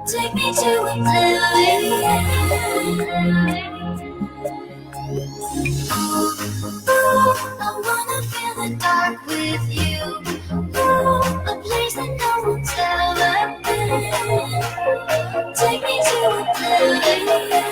Take me to a pavilion. Ooh, I wanna feel the dark with you. Ooh, a place that no one's ever been. Take me to a pavilion.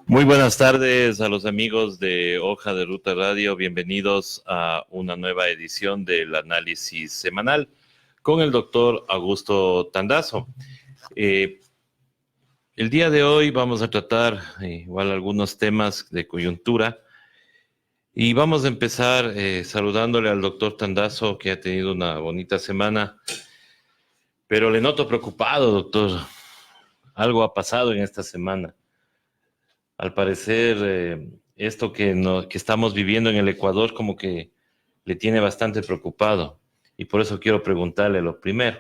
Muy buenas tardes a los amigos de Hoja de Ruta Radio. Bienvenidos a una nueva edición del análisis semanal con el doctor Augusto Tandazo. El día de hoy vamos a tratar igual algunos temas de coyuntura y vamos a empezar saludándole al doctor Tandazo, que ha tenido una bonita semana, pero le noto preocupado, doctor. Algo ha pasado en esta semana. Al parecer, esto que estamos viviendo en el Ecuador como que le tiene bastante preocupado. Y por eso quiero preguntarle lo primero.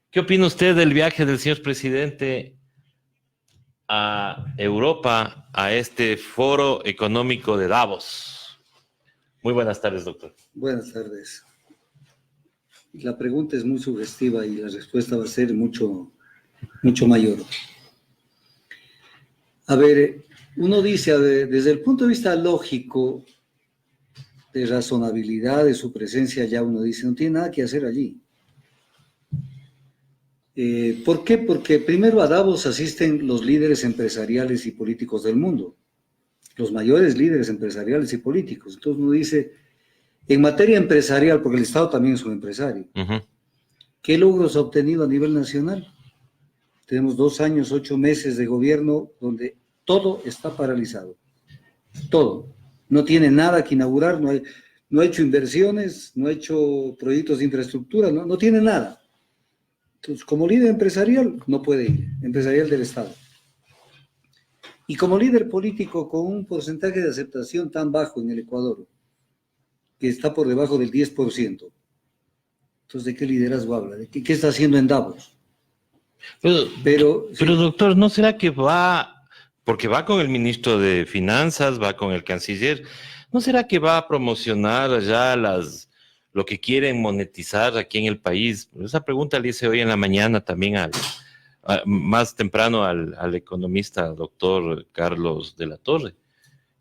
¿Qué opina usted del viaje del señor presidente a Europa, a este foro económico de Davos? Muy buenas tardes, doctor. Buenas tardes. La pregunta es muy sugestiva y la respuesta va a ser mucho mayor. A ver, uno dice, desde el punto de vista lógico, de razonabilidad de su presencia, ya uno dice, no tiene nada que hacer allí. ¿Por qué? Porque primero a Davos asisten los líderes empresariales y políticos del mundo, los mayores líderes empresariales y políticos. Entonces uno dice, en materia empresarial, porque el Estado también es un empresario, ¿qué logros ha obtenido a nivel nacional? Tenemos 2 años, 8 meses de gobierno donde todo está paralizado. Todo. No tiene nada que inaugurar, no ha hecho inversiones, no ha hecho proyectos de infraestructura, no tiene nada. Entonces, como líder empresarial, no puede ir, empresarial del Estado. Y como líder político, con un porcentaje de aceptación tan bajo en el Ecuador, que está por debajo del 10%. Entonces, ¿de qué liderazgo habla? ¿De qué está haciendo en Davos? Pero doctor, ¿no será que va, porque va con el ministro de Finanzas, va con el canciller, ¿no será que va a promocionar allá lo que quieren monetizar aquí en el país? Esa pregunta le hice hoy en la mañana también más temprano al economista doctor Carlos de la Torre.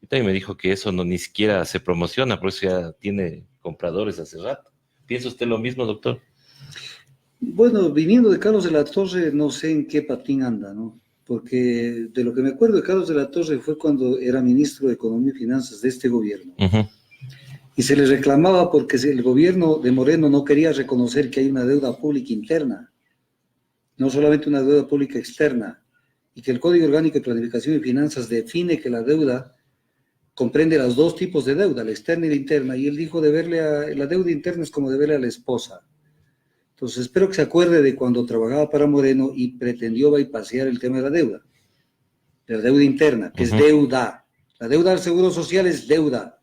Y también me dijo que eso ni siquiera se promociona, por eso ya tiene compradores hace rato. ¿Piensa usted lo mismo, doctor? Bueno, viniendo de Carlos de la Torre, no sé en qué patín anda, ¿no? Porque de lo que me acuerdo de Carlos de la Torre fue cuando era ministro de Economía y Finanzas de este gobierno. Y se le reclamaba porque el gobierno de Moreno no quería reconocer que hay una deuda pública interna, no solamente una deuda pública externa, y que el Código Orgánico de Planificación y Finanzas define que la deuda comprende los 2 tipos de deuda, la externa y la interna, y él dijo la deuda interna es como deberle a la esposa. Entonces, espero que se acuerde de cuando trabajaba para Moreno y pretendió bypassear el tema de la deuda interna, que es deuda. La deuda del Seguro Social es deuda.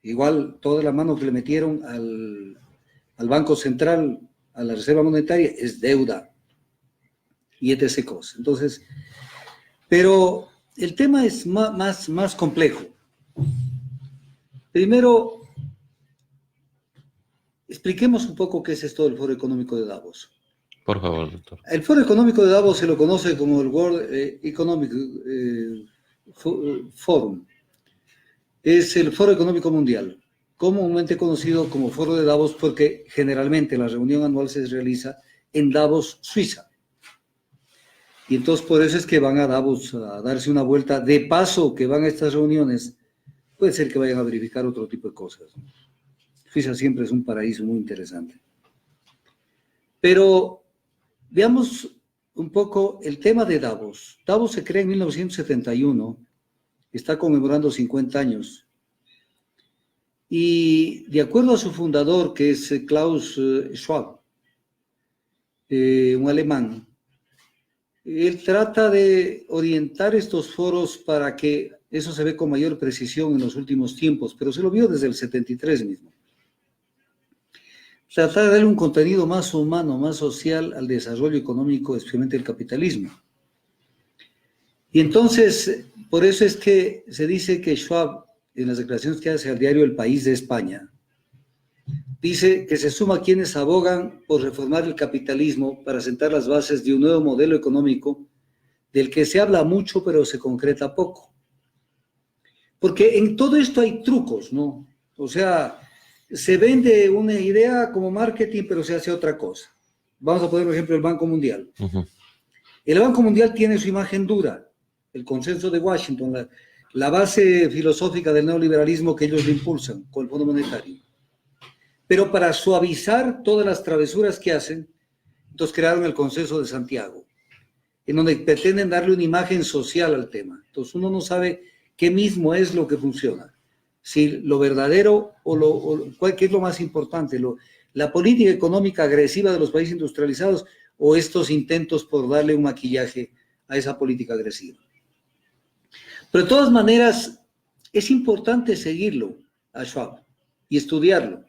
Igual, toda la mano que le metieron al Banco Central, a la Reserva Monetaria, es deuda. Y etc. cosas. Entonces, pero el tema es más complejo. Primero, expliquemos un poco qué es esto del Foro Económico de Davos. Por favor, doctor. El Foro Económico de Davos se lo conoce como el World Economic Forum. Es el Foro Económico Mundial, comúnmente conocido como Foro de Davos porque generalmente la reunión anual se realiza en Davos, Suiza. Y entonces por eso es que van a Davos a darse una vuelta. De paso que van a estas reuniones, puede ser que vayan a verificar otro tipo de cosas. Suiza siempre es un paraíso muy interesante. Pero veamos un poco el tema de Davos. Davos se crea en 1971, está conmemorando 50 años. Y de acuerdo a su fundador, que es Klaus Schwab, un alemán, Él trata de orientar estos foros para que eso se ve con mayor precisión en los últimos tiempos, pero se lo vio desde el 73 mismo. Tratar de darle un contenido más humano, más social al desarrollo económico, especialmente el capitalismo. Y entonces, por eso es que se dice que Schwab, en las declaraciones que hace al diario El País de España, dice que se suma a quienes abogan por reformar el capitalismo para sentar las bases de un nuevo modelo económico del que se habla mucho pero se concreta poco. Porque en todo esto hay trucos, ¿no? O sea, se vende una idea como marketing pero se hace otra cosa. Vamos a poner, por ejemplo, el Banco Mundial. El Banco Mundial tiene su imagen dura, el consenso de Washington, la base filosófica del neoliberalismo que ellos le impulsan con el Fondo Monetario. Pero para suavizar todas las travesuras que hacen, entonces crearon el Consenso de Santiago, en donde pretenden darle una imagen social al tema. Entonces uno no sabe qué mismo es lo que funciona, si lo verdadero qué es lo más importante, la política económica agresiva de los países industrializados o estos intentos por darle un maquillaje a esa política agresiva. Pero de todas maneras, es importante seguirlo a Schwab y estudiarlo.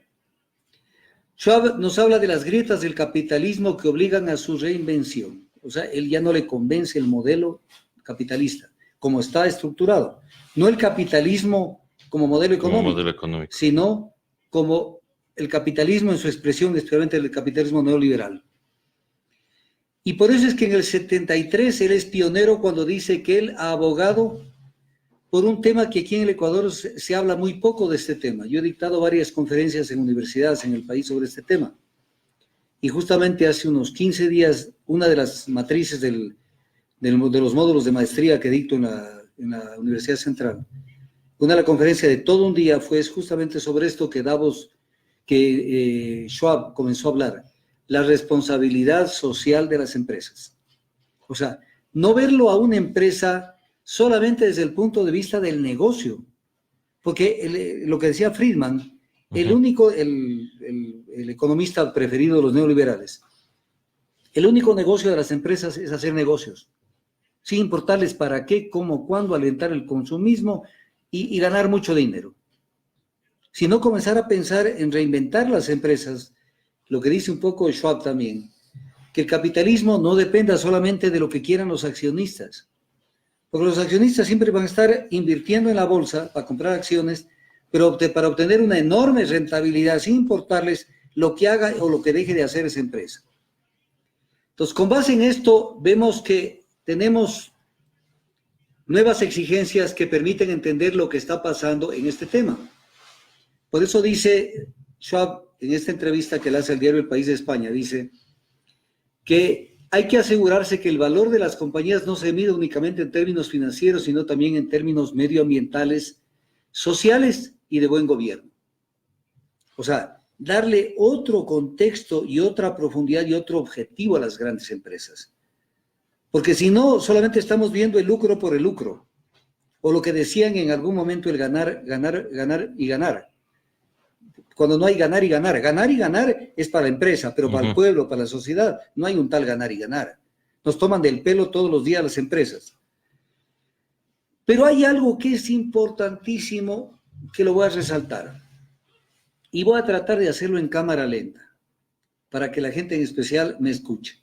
Schwab nos habla de las grietas del capitalismo que obligan a su reinvención. O sea, él ya no le convence el modelo capitalista, como está estructurado. No el capitalismo como modelo económico, sino como el capitalismo en su expresión, especialmente el capitalismo neoliberal. Y por eso es que en el 73 él es pionero cuando dice que él ha abogado por un tema que aquí en el Ecuador se habla muy poco de este tema. Yo he dictado varias conferencias en universidades en el país sobre este tema. Y justamente hace unos 15 días, una de las matrices de los módulos de maestría que dicto en la Universidad Central, una de las conferencias de todo un día fue justamente sobre esto que Schwab comenzó a hablar, la responsabilidad social de las empresas. O sea, no verlo a una empresa solamente desde el punto de vista del negocio, porque lo que decía Friedman, el economista preferido de los neoliberales, el único negocio de las empresas es hacer negocios, sin importarles para qué, cómo, cuándo, alentar el consumismo y ganar mucho dinero. Sino comenzar a pensar en reinventar las empresas, lo que dice un poco Schwab también, que el capitalismo no dependa solamente de lo que quieran los accionistas, porque los accionistas siempre van a estar invirtiendo en la bolsa para comprar acciones, pero para obtener una enorme rentabilidad sin importarles lo que haga o lo que deje de hacer esa empresa. Entonces, con base en esto, vemos que tenemos nuevas exigencias que permiten entender lo que está pasando en este tema. Por eso dice Schwab en esta entrevista que le hace al diario El País de España, dice que hay que asegurarse que el valor de las compañías no se mide únicamente en términos financieros, sino también en términos medioambientales, sociales y de buen gobierno. O sea, darle otro contexto y otra profundidad y otro objetivo a las grandes empresas. Porque si no, solamente estamos viendo el lucro por el lucro. O lo que decían en algún momento, el ganar, ganar, ganar y ganar. Cuando no hay ganar y ganar. Ganar y ganar es para la empresa, pero para el pueblo, para la sociedad, no hay un tal ganar y ganar. Nos toman del pelo todos los días las empresas. Pero hay algo que es importantísimo que lo voy a resaltar. Y voy a tratar de hacerlo en cámara lenta, para que la gente en especial me escuche.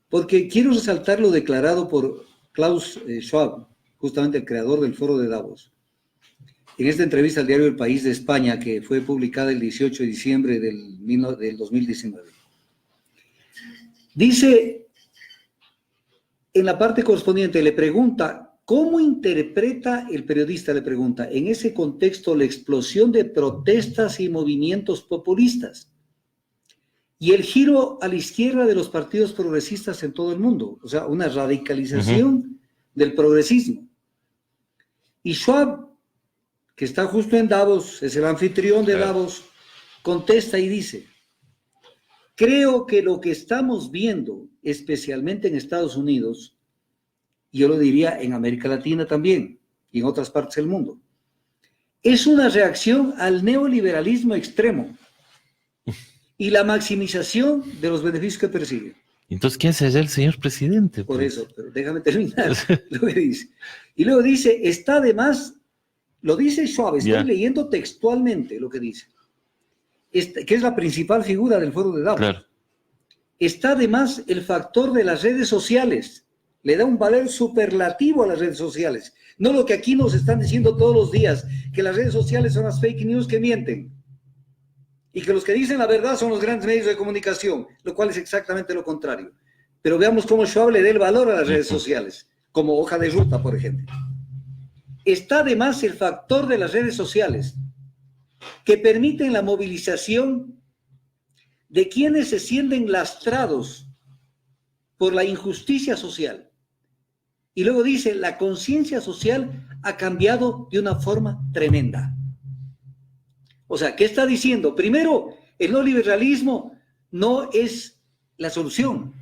Porque quiero resaltar lo declarado por Klaus Schwab, justamente el creador del Foro de Davos. En esta entrevista al diario El País de España, que fue publicada el 18 de diciembre del 2019. Dice, en la parte correspondiente, le pregunta, ¿cómo interpreta el periodista? Le pregunta, en ese contexto, la explosión de protestas y movimientos populistas y el giro a la izquierda de los partidos progresistas en todo el mundo, o sea, una radicalización del progresismo. Y Schwab, que está justo en Davos, es el anfitrión de Davos, contesta y dice, creo que lo que estamos viendo, especialmente en Estados Unidos, yo lo diría en América Latina también, y en otras partes del mundo, es una reacción al neoliberalismo extremo y la maximización de los beneficios que persigue. Entonces, ¿qué hace allá el señor presidente? Por Pues? eso, pero déjame terminar lo que dice. Y luego dice, está de más, lo dice Schwab, estoy Ya. leyendo textualmente lo que dice, que es la principal figura del Foro de Davos. Claro. Está de más el factor de las redes sociales. Le da un valor superlativo a las redes sociales. No lo que aquí nos están diciendo todos los días, que las redes sociales son las fake news que mienten. Y que los que dicen la verdad son los grandes medios de comunicación, lo cual es exactamente lo contrario. Pero veamos cómo Schwab le da el valor a las redes sociales, como hoja de ruta, por ejemplo. Está además el factor de las redes sociales, que permiten la movilización de quienes se sienten lastrados por la injusticia social. Y luego dice, la conciencia social ha cambiado de una forma tremenda. O sea, ¿qué está diciendo? Primero, el neoliberalismo no es la solución.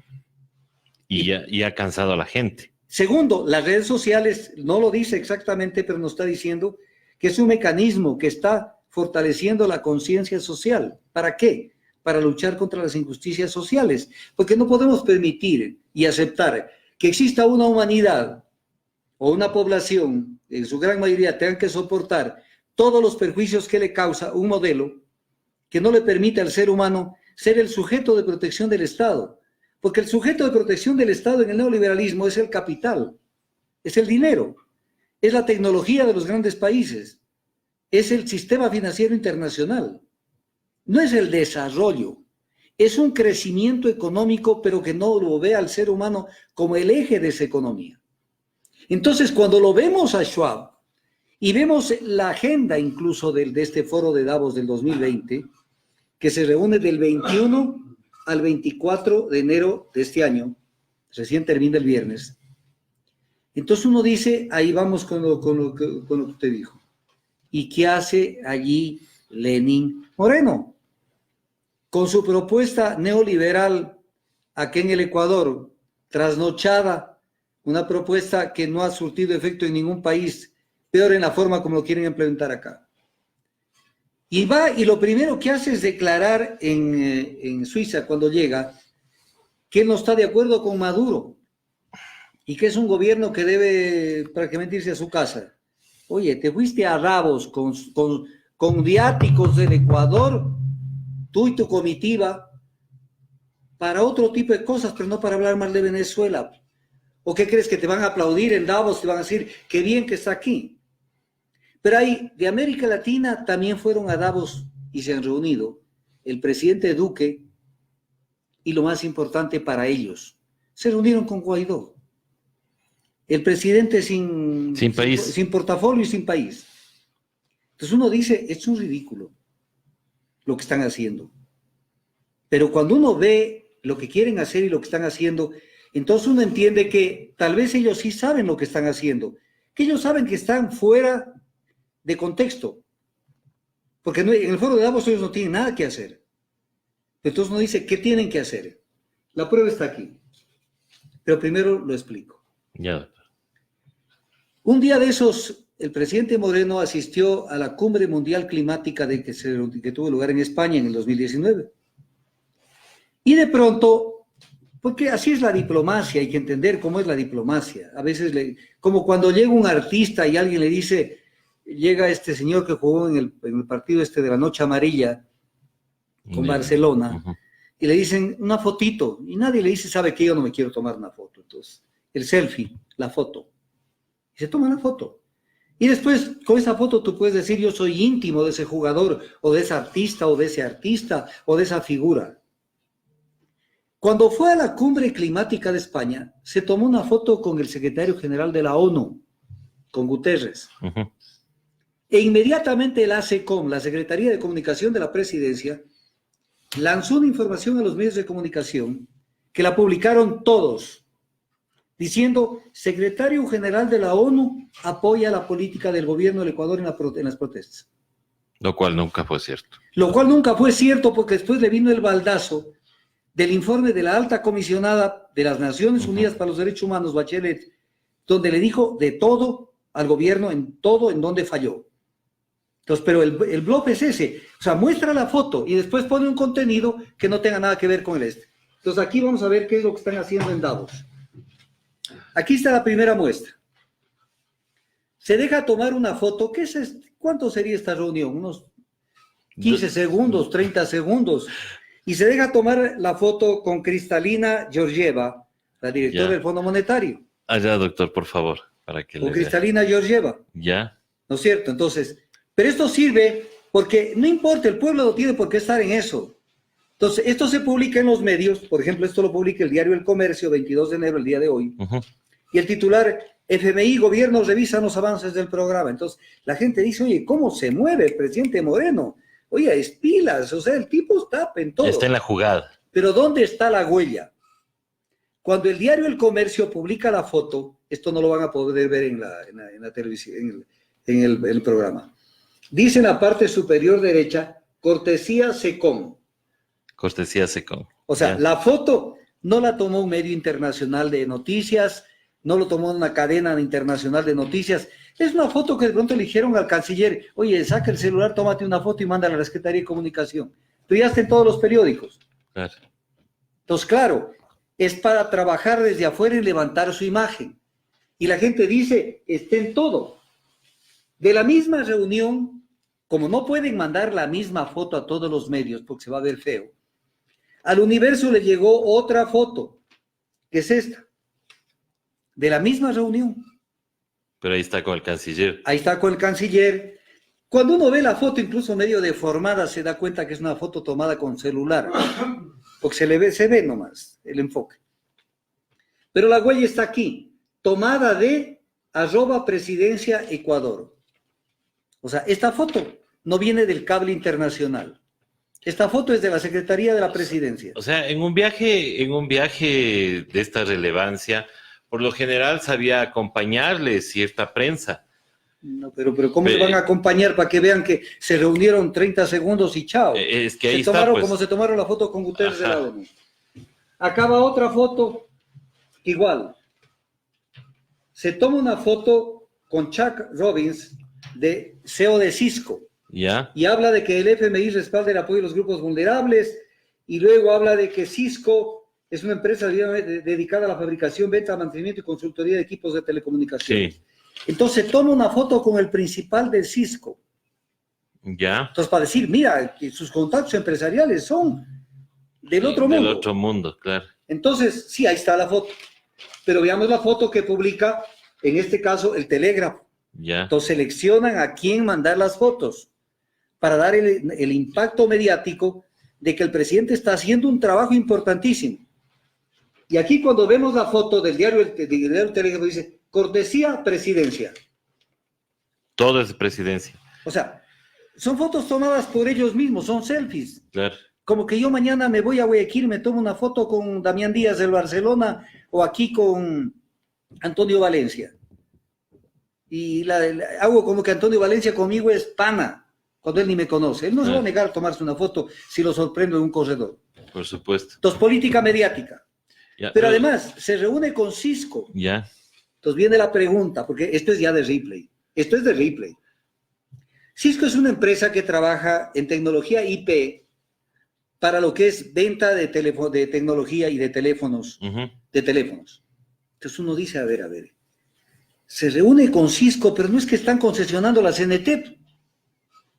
Y ha cansado a la gente. Segundo, las redes sociales, no lo dice exactamente, pero nos está diciendo que es un mecanismo que está fortaleciendo la conciencia social. ¿Para qué? Para luchar contra las injusticias sociales. Porque no podemos permitir y aceptar que exista una humanidad o una población, en su gran mayoría, tengan que soportar todos los perjuicios que le causa un modelo que no le permite al ser humano ser el sujeto de protección del Estado. Porque el sujeto de protección del Estado en el neoliberalismo es el capital, es el dinero, es la tecnología de los grandes países, es el sistema financiero internacional, no es el desarrollo, es un crecimiento económico, pero que no lo ve al ser humano como el eje de esa economía. Entonces, cuando lo vemos a Schwab y vemos la agenda incluso de este foro de Davos del 2020, que se reúne del 21 al 24 de enero de este año, recién termina el viernes. Entonces uno dice, ahí vamos con lo que usted dijo. ¿Y qué hace allí Lenín Moreno? Con su propuesta neoliberal aquí en el Ecuador, trasnochada, una propuesta que no ha surtido efecto en ningún país, peor en la forma como lo quieren implementar acá. Y va, y lo primero que hace es declarar en Suiza, cuando llega, que él no está de acuerdo con Maduro y que es un gobierno que debe prácticamente irse a su casa. Oye, te fuiste a Davos con viáticos del Ecuador, tú y tu comitiva, para otro tipo de cosas, pero no para hablar mal de Venezuela. ¿O qué crees, que te van a aplaudir en Davos, te van a decir, qué bien que está aquí? Pero hay, de América Latina también fueron a Davos y se han reunido el presidente Duque y lo más importante para ellos, se reunieron con Guaidó. El presidente sin país. Sin portafolio y sin país. Entonces uno dice, es un ridículo lo que están haciendo. Pero cuando uno ve lo que quieren hacer y lo que están haciendo, entonces uno entiende que tal vez ellos sí saben lo que están haciendo, que ellos saben que están fuera de contexto, porque en el foro de Davos ellos no tienen nada que hacer. Entonces uno dice, ¿qué tienen que hacer? La prueba está aquí, pero primero lo explico. Ya, doctor. Un día de esos, el presidente Moreno asistió a la Cumbre Mundial Climática que tuvo lugar en España en el 2019. Y de pronto, porque así es la diplomacia, hay que entender cómo es la diplomacia. A veces, como cuando llega un artista y alguien le dice, llega este señor que jugó en el partido de la Noche Amarilla con Barcelona, y le dicen una fotito, y nadie le dice, sabe que yo no me quiero tomar una foto. Entonces, el selfie, la foto. Y se toma la foto. Y después, con esa foto tú puedes decir, yo soy íntimo de ese jugador, o de ese artista, o de ese artista, o de esa figura. Cuando fue a la Cumbre Climática de España, se tomó una foto con el secretario general de la ONU, con Guterres. E inmediatamente el ASECOM, la Secretaría de Comunicación de la Presidencia, lanzó una información a los medios de comunicación que la publicaron todos, diciendo, secretario general de la ONU apoya la política del gobierno del Ecuador en las protestas. Lo cual nunca fue cierto. Lo cual nunca fue cierto, porque después le vino el baldazo del informe de la alta comisionada de las Naciones Unidas para los Derechos Humanos, Bachelet, donde le dijo de todo al gobierno, en todo en donde falló. Entonces, pero el bluff es ese, o sea, muestra la foto y después pone un contenido que no tenga nada que ver con el este. Entonces aquí vamos a ver qué es lo que están haciendo en Davos. Aquí está la primera muestra. Se deja tomar una foto. ¿Qué es ¿Cuánto sería esta reunión? Unos 15 segundos, 30 segundos. Y se deja tomar la foto con Kristalina Georgieva, la directora del Fondo Monetario. Allá, doctor, por favor, para que Con le Kristalina Georgieva. Ya. ¿No es cierto? Entonces, pero esto sirve porque no importa, el pueblo no tiene por qué estar en eso. Entonces, esto se publica en los medios, por ejemplo, esto lo publica el diario El Comercio, 22 de enero, el día de hoy, y el titular, FMI, gobierno, revisan los avances del programa. Entonces, la gente dice, oye, ¿cómo se mueve el presidente Moreno? Oye, es pilas, o sea, el tipo está en todo. Está en la jugada. Pero ¿dónde está la huella? Cuando el diario El Comercio publica la foto, esto no lo van a poder ver en la televisión, en el programa. Dice en la parte superior derecha, cortesía SECOM. Cortesía SECOM. O sea, Ya. la foto no la tomó un medio internacional de noticias, no lo tomó una cadena internacional de noticias. Es una foto que de pronto le dijeron al canciller, oye, saca el celular, tómate una foto y mándala a la Secretaría de Comunicación. Pero ya está en todos los periódicos. Claro. Entonces, claro, es para trabajar desde afuera y levantar su imagen. Y la gente dice, está en todo. De la misma reunión, como no pueden mandar la misma foto a todos los medios porque se va a ver feo, al Universo le llegó otra foto, que es esta, de la misma reunión. Pero ahí está con el canciller. Ahí está con el canciller. Cuando uno ve la foto, incluso medio deformada, se da cuenta que es una foto tomada con celular, porque se ve nomás el enfoque. Pero la huella está aquí, tomada de @presidencia Ecuador. O sea, esta foto no viene del cable internacional. Esta foto es de la Secretaría de la Presidencia. O sea, en un viaje de esta relevancia, por lo general sabía acompañarle cierta prensa. No, pero ¿cómo se van a acompañar para que vean que se reunieron 30 segundos y chao? Es que ahí se está, tomaron pues. como se tomaron la foto con Guterres de Ajá. la ONU. Acaba otra foto, igual. Se toma una foto con Chuck Robbins, de CEO de Cisco, ¿Ya? y habla de que el FMI respalda el apoyo de los grupos vulnerables, y luego habla de que Cisco es una empresa dedicada a la fabricación, venta, mantenimiento y consultoría de equipos de telecomunicaciones. Sí. Entonces toma una foto con el principal del Cisco. ¿Ya? Entonces, para decir, mira, que sus contactos empresariales son del otro mundo. Del otro mundo, claro. Entonces, sí, ahí está la foto. Pero veamos la foto que publica, en este caso, el Telégrafo. ¿Ya? Entonces, seleccionan a quién mandar las fotos para dar el impacto mediático de que el presidente está haciendo un trabajo importantísimo. Y aquí, cuando vemos la foto del diario El Telégrafo, dice, cortesía presidencia. Todo es presidencia. O sea, son fotos tomadas por ellos mismos, son selfies. Claro. Como que yo mañana me voy a Guayaquil, me tomo una foto con Damián Díaz del Barcelona o aquí con Antonio Valencia. Y hago como que Antonio Valencia conmigo es pana, cuando él ni me conoce. Él no se va a negar a tomarse una foto si lo sorprendo en un corredor. Por supuesto. Entonces, política mediática. Ya, Pero además, se reúne con Cisco. Ya. Entonces viene la pregunta, porque esto es ya de Ripley. Esto es de Ripley. Cisco es una empresa que trabaja en tecnología IP para lo que es venta de tecnología y de teléfonos. Entonces uno dice, a ver, se reúne con Cisco, pero no es que están concesionando la CNT,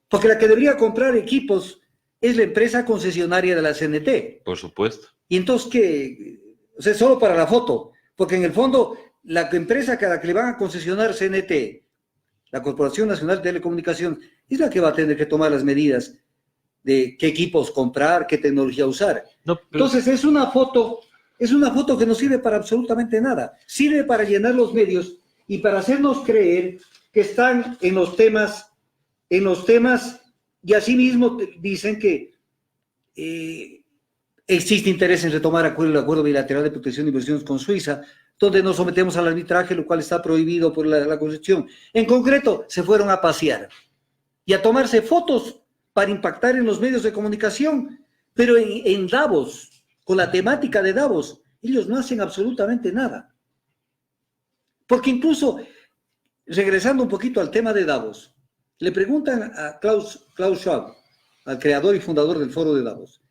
porque la que debería comprar equipos es la empresa concesionaria de la CNT. Por supuesto. Y entonces, ¿qué? O sea, solo para la foto, porque en el fondo, la empresa a la que le van a concesionar CNT, la Corporación Nacional de Telecomunicaciones, es la que va a tener que tomar las medidas de qué equipos comprar, qué tecnología usar. No, pero... Entonces, es una foto que no sirve para absolutamente nada. Sirve para llenar los medios y para hacernos creer que están en los temas, y asimismo dicen que existe interés en retomar el acuerdo bilateral de protección de inversiones con Suiza, donde nos sometemos al arbitraje, lo cual está prohibido por la Constitución. En concreto, se fueron a pasear y a tomarse fotos para impactar en los medios de comunicación, pero en Davos, con la temática de Davos, ellos no hacen absolutamente nada. Porque incluso, regresando un poquito al tema de Davos, le preguntan a Klaus Schwab, al creador y fundador del foro de Davos,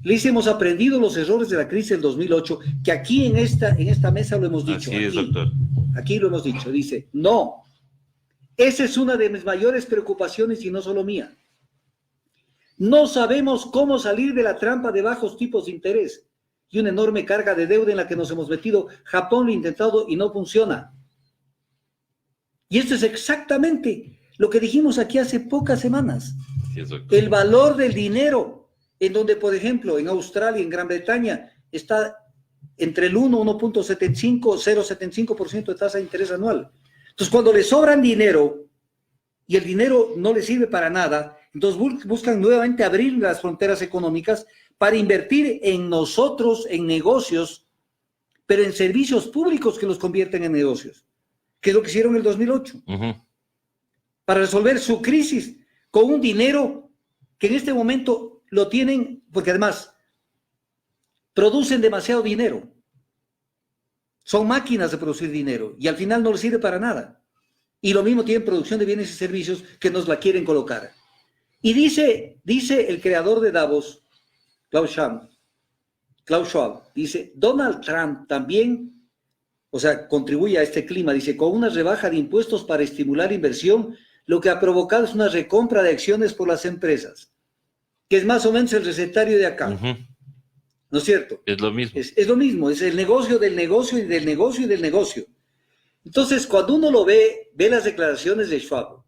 Le dice, hemos aprendido los errores de la crisis del 2008, que aquí en esta mesa lo hemos dicho. Así es, aquí, doctor. Aquí lo hemos dicho. Dice, no, esa es una de mis mayores preocupaciones y no solo mía. No sabemos cómo salir de la trampa de bajos tipos de interés y una enorme carga de deuda en la que nos hemos metido. Japón lo ha intentado y no funciona. Y esto es exactamente lo que dijimos aquí hace pocas semanas. Así es, doctor. El valor del dinero, en donde, por ejemplo, en Australia, en Gran Bretaña, está entre el 1.75, 0.75% de tasa de interés anual. Entonces, cuando le sobran dinero y el dinero no le sirve para nada, entonces buscan nuevamente abrir las fronteras económicas para invertir en nosotros, en negocios, pero en servicios públicos que los convierten en negocios, que es lo que hicieron en el 2008, para resolver su crisis con un dinero que en este momento lo tienen, porque además producen demasiado dinero. Son máquinas de producir dinero y al final no les sirve para nada. Y lo mismo tienen producción de bienes y servicios que nos la quieren colocar. Y dice el creador de Davos, Klaus Schwab, dice, Donald Trump también, o sea, contribuye a este clima, dice, con una rebaja de impuestos para estimular inversión, lo que ha provocado es una recompra de acciones por las empresas, que es más o menos el recetario de acá. ¿No es cierto? Es lo mismo. Es lo mismo, es el negocio del negocio y del negocio y del negocio. Entonces, cuando uno lo ve las declaraciones de Schwab,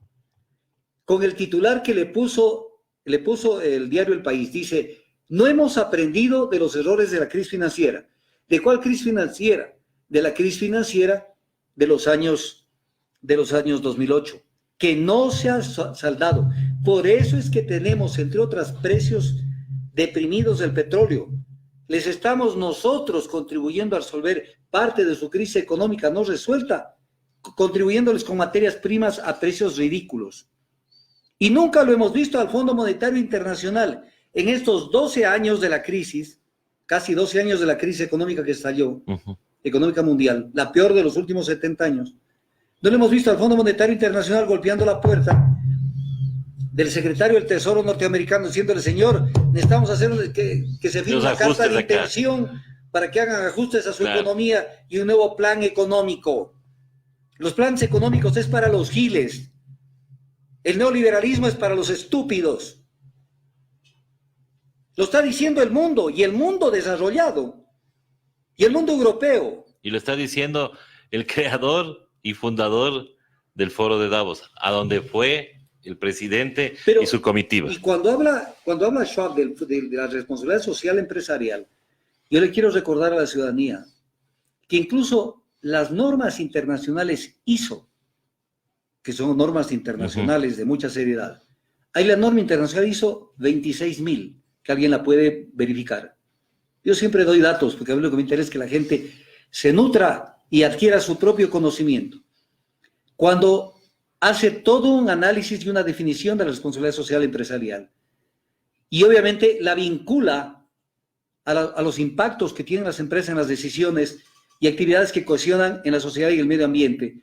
con el titular que le puso el diario El País, dice, no hemos aprendido de los errores de la crisis financiera. ¿De cuál crisis financiera? De la crisis financiera de los años 2008, que no se ha saldado. Por eso es que tenemos, entre otras, precios deprimidos del petróleo. Les estamos nosotros contribuyendo a resolver parte de su crisis económica no resuelta, contribuyéndoles con materias primas a precios ridículos. Y nunca lo hemos visto al Fondo Monetario Internacional. En estos 12 años de la crisis, casi 12 años de la crisis económica que estalló, económica mundial, la peor de los últimos 70 años, no lo hemos visto al Fondo Monetario Internacional golpeando la puerta del secretario del Tesoro norteamericano diciéndole, señor, necesitamos hacer que se firme una carta de intención para que hagan ajustes a su economía y un nuevo plan económico. Los planes económicos es para los giles. El neoliberalismo es para los estúpidos. Lo está diciendo el mundo, y el mundo desarrollado, y el mundo europeo. Y lo está diciendo el creador y fundador del Foro de Davos, a donde fue el presidente y su comitiva. Y cuando habla Schwab de la responsabilidad social empresarial, yo le quiero recordar a la ciudadanía que incluso las normas internacionales ISO, que son normas internacionales de mucha seriedad, hay la norma internacional ISO 26000, que alguien la puede verificar. Yo siempre doy datos, porque a mí lo que me interesa es que la gente se nutra y adquiera su propio conocimiento. Cuando hace todo un análisis y una definición de la responsabilidad social empresarial, y obviamente la vincula a los impactos que tienen las empresas en las decisiones y actividades que cohesionan en la sociedad y el medio ambiente,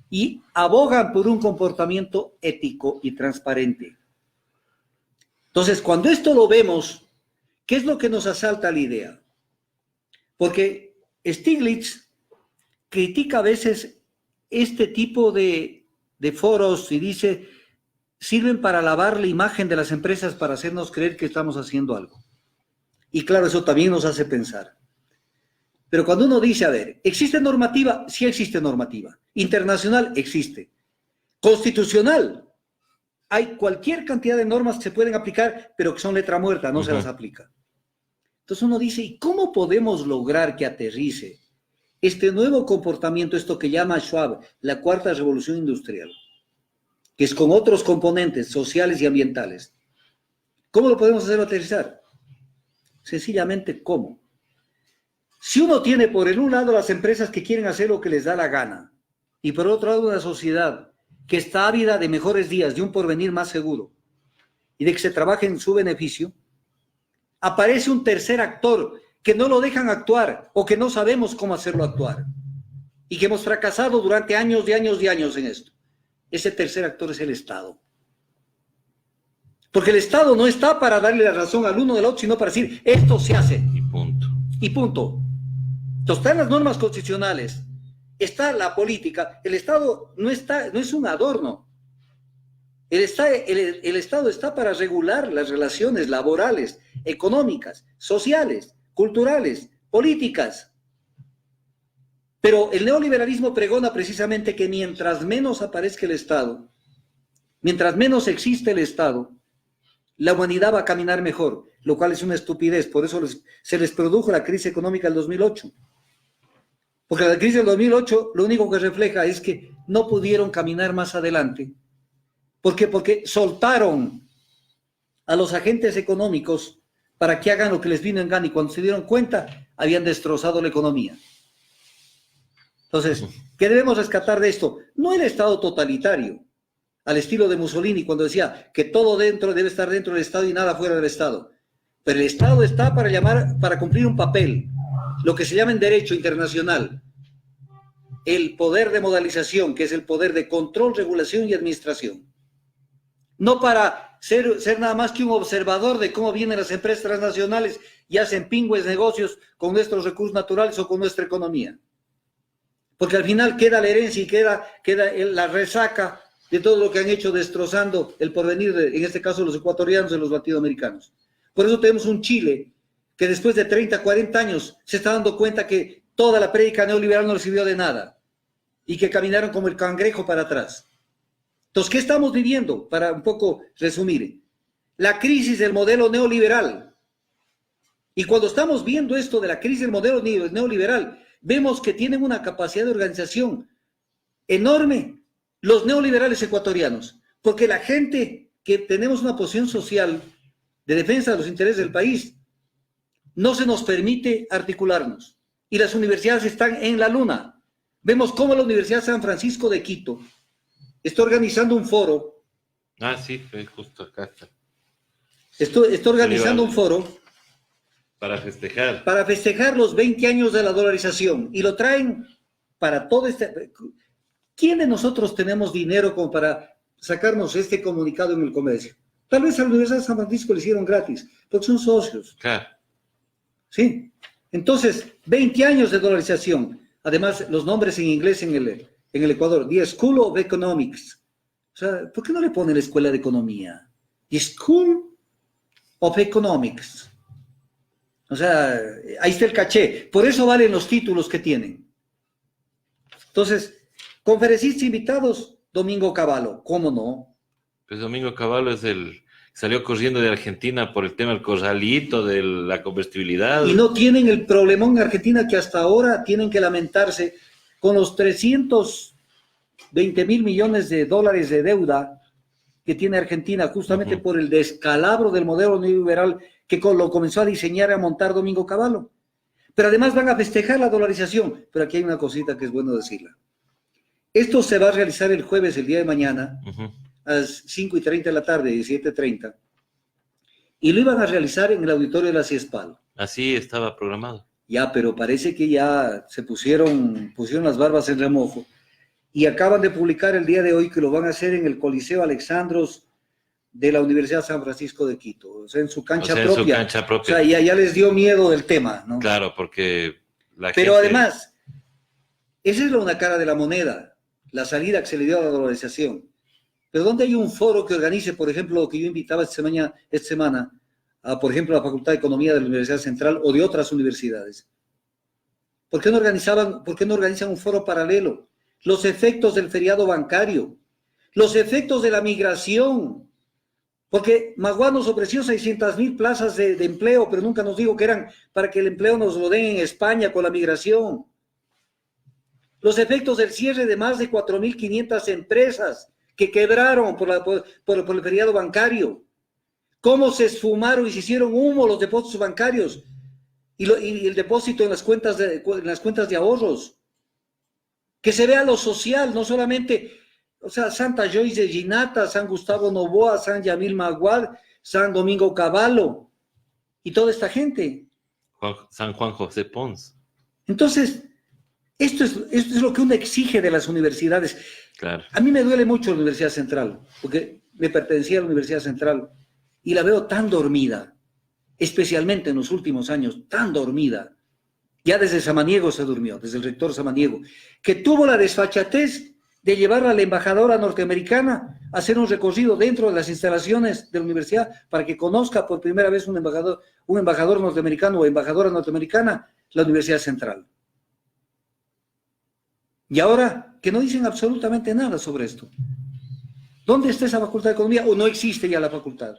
y abogan por un comportamiento ético y transparente. Entonces, cuando esto lo vemos, ¿qué es lo que nos asalta la idea? Porque Stiglitz critica a veces este tipo de foros y dice, sirven para lavar la imagen de las empresas para hacernos creer que estamos haciendo algo. Y claro, eso también nos hace pensar. Pero cuando uno dice, a ver, ¿existe normativa? Sí existe normativa. Internacional, existe. Constitucional, hay cualquier cantidad de normas que se pueden aplicar, pero que son letra muerta, no se las aplica. Entonces uno dice, ¿y cómo podemos lograr que aterrice este nuevo comportamiento, esto que llama Schwab la cuarta revolución industrial, que es con otros componentes sociales y ambientales? ¿Cómo lo podemos hacer aterrizar? Sencillamente, ¿cómo? Si uno tiene por el un lado las empresas que quieren hacer lo que les da la gana, y por otro lado una sociedad que está ávida de mejores días, de un porvenir más seguro, y de que se trabaje en su beneficio, aparece un tercer actor que no lo dejan actuar o que no sabemos cómo hacerlo actuar, y que hemos fracasado durante años y años y años en esto. Ese tercer actor es el Estado. Porque el Estado no está para darle la razón al uno del otro, sino para decir, esto se hace. Y punto. Y punto. Entonces, están las normas constitucionales, está la política. El Estado no es un adorno. El Estado está para regular las relaciones laborales, económicas, sociales, culturales, políticas. Pero el neoliberalismo pregona precisamente que mientras menos aparezca el Estado, mientras menos existe el Estado, la humanidad va a caminar mejor, lo cual es una estupidez. Por eso se les produjo la crisis económica del 2008. Porque la crisis del 2008 lo único que refleja es que no pudieron caminar más adelante. ¿Por qué? Porque soltaron a los agentes económicos para que hagan lo que les vino en gana, y cuando se dieron cuenta habían destrozado la economía. Entonces, ¿qué debemos rescatar de esto? No el Estado totalitario, al estilo de Mussolini, cuando decía que todo dentro debe estar dentro del Estado y nada fuera del Estado. Pero el Estado está para cumplir un papel, lo que se llama en derecho internacional el poder de modalización, que es el poder de control, regulación y administración. No para ser nada más que un observador de cómo vienen las empresas transnacionales y hacen pingües negocios con nuestros recursos naturales o con nuestra economía. Porque al final queda la herencia y queda la resaca de todo lo que han hecho, destrozando el porvenir, en este caso los ecuatorianos y los latinoamericanos. Por eso tenemos un Chile que después de 30, 40 años se está dando cuenta que toda la prédica neoliberal no le sirvió de nada y que caminaron como el cangrejo para atrás. Entonces, ¿qué estamos viviendo? Para un poco resumir, la crisis del modelo neoliberal. Y cuando estamos viendo esto de la crisis del modelo neoliberal, vemos que tienen una capacidad de organización enorme los neoliberales ecuatorianos, porque la gente que tenemos una posición social de defensa de los intereses del país, no se nos permite articularnos. Y las universidades están en la luna. Vemos cómo la Universidad San Francisco de Quito está organizando un foro. Ah, sí, justo acá está. Está organizando un foro para festejar. Para festejar los 20 años de la dolarización. Y lo traen para todo este... ¿Quién de nosotros tenemos dinero como para sacarnos este comunicado en el comercio? Tal vez a la Universidad de San Francisco le hicieron gratis, porque son socios. Claro. ¿Sí? Entonces, 20 años de dolarización. Además, los nombres en inglés en el Ecuador. The School of Economics. O sea, ¿por qué no le ponen la Escuela de Economía? The School of Economics. O sea, ahí está el caché. Por eso valen los títulos que tienen. Entonces, conferencistas invitados, Domingo Cavallo. ¿Cómo no? Pues Domingo Cavallo salió corriendo de Argentina por el tema del corralito, de la combustibilidad. Y no tienen el problemón en Argentina que hasta ahora tienen que lamentarse con los 320 millones de dólares de deuda que tiene Argentina, justamente por el descalabro del modelo neoliberal que lo comenzó a diseñar y a montar Domingo Cavallo. Pero además van a festejar la dolarización. Pero aquí hay una cosita que es bueno decirla. Esto se va a realizar el jueves, el día de mañana, a las 5:30 de la tarde, 17:30, y lo iban a realizar en el auditorio de la CIESPAL. Así estaba programado. Ya, pero parece que ya se pusieron las barbas en remojo, y acaban de publicar el día de hoy que lo van a hacer en el Coliseo Alexandros de la Universidad San Francisco de Quito, o sea, en su cancha propia. En su cancha propia. O sea, ya les dio miedo del tema, ¿no? Claro, porque la Pero gente... además, esa es una cara de la moneda, la salida que se le dio a la dolarización. Pero ¿dónde hay un foro que organice, por ejemplo, lo que yo invitaba esta semana a, por ejemplo, la Facultad de Economía de la Universidad Central o de otras universidades? ¿Por qué no organizan un foro paralelo? Los efectos del feriado bancario, los efectos de la migración, porque Magua nos ofreció 600,000 plazas de empleo, pero nunca nos dijo que eran para que el empleo nos lo den en España con la migración. Los efectos del cierre de más de 4.500 empresas que quebraron por el feriado bancario. Cómo se esfumaron y se hicieron humo los depósitos bancarios y el depósito en las cuentas de ahorros. Que se vea lo social, no solamente, o sea, Santa Joyce de Ginata, San Gustavo Noboa, San Yamil Maguad, San Domingo Cavallo y toda esta gente. San Juan José Pons. Entonces, esto es lo que uno exige de las universidades. Claro. A mí me duele mucho la Universidad Central, porque me pertenecía a la Universidad Central y la veo tan dormida, especialmente en los últimos años, tan dormida. Ya desde Samaniego se durmió, desde el rector Samaniego, que tuvo la desfachatez de llevar a la embajadora norteamericana a hacer un recorrido dentro de las instalaciones de la universidad para que conozca por primera vez un embajador norteamericano o embajadora norteamericana la Universidad Central. Y ahora que no dicen absolutamente nada sobre esto. ¿Dónde está esa facultad de economía? ¿O no existe ya la facultad?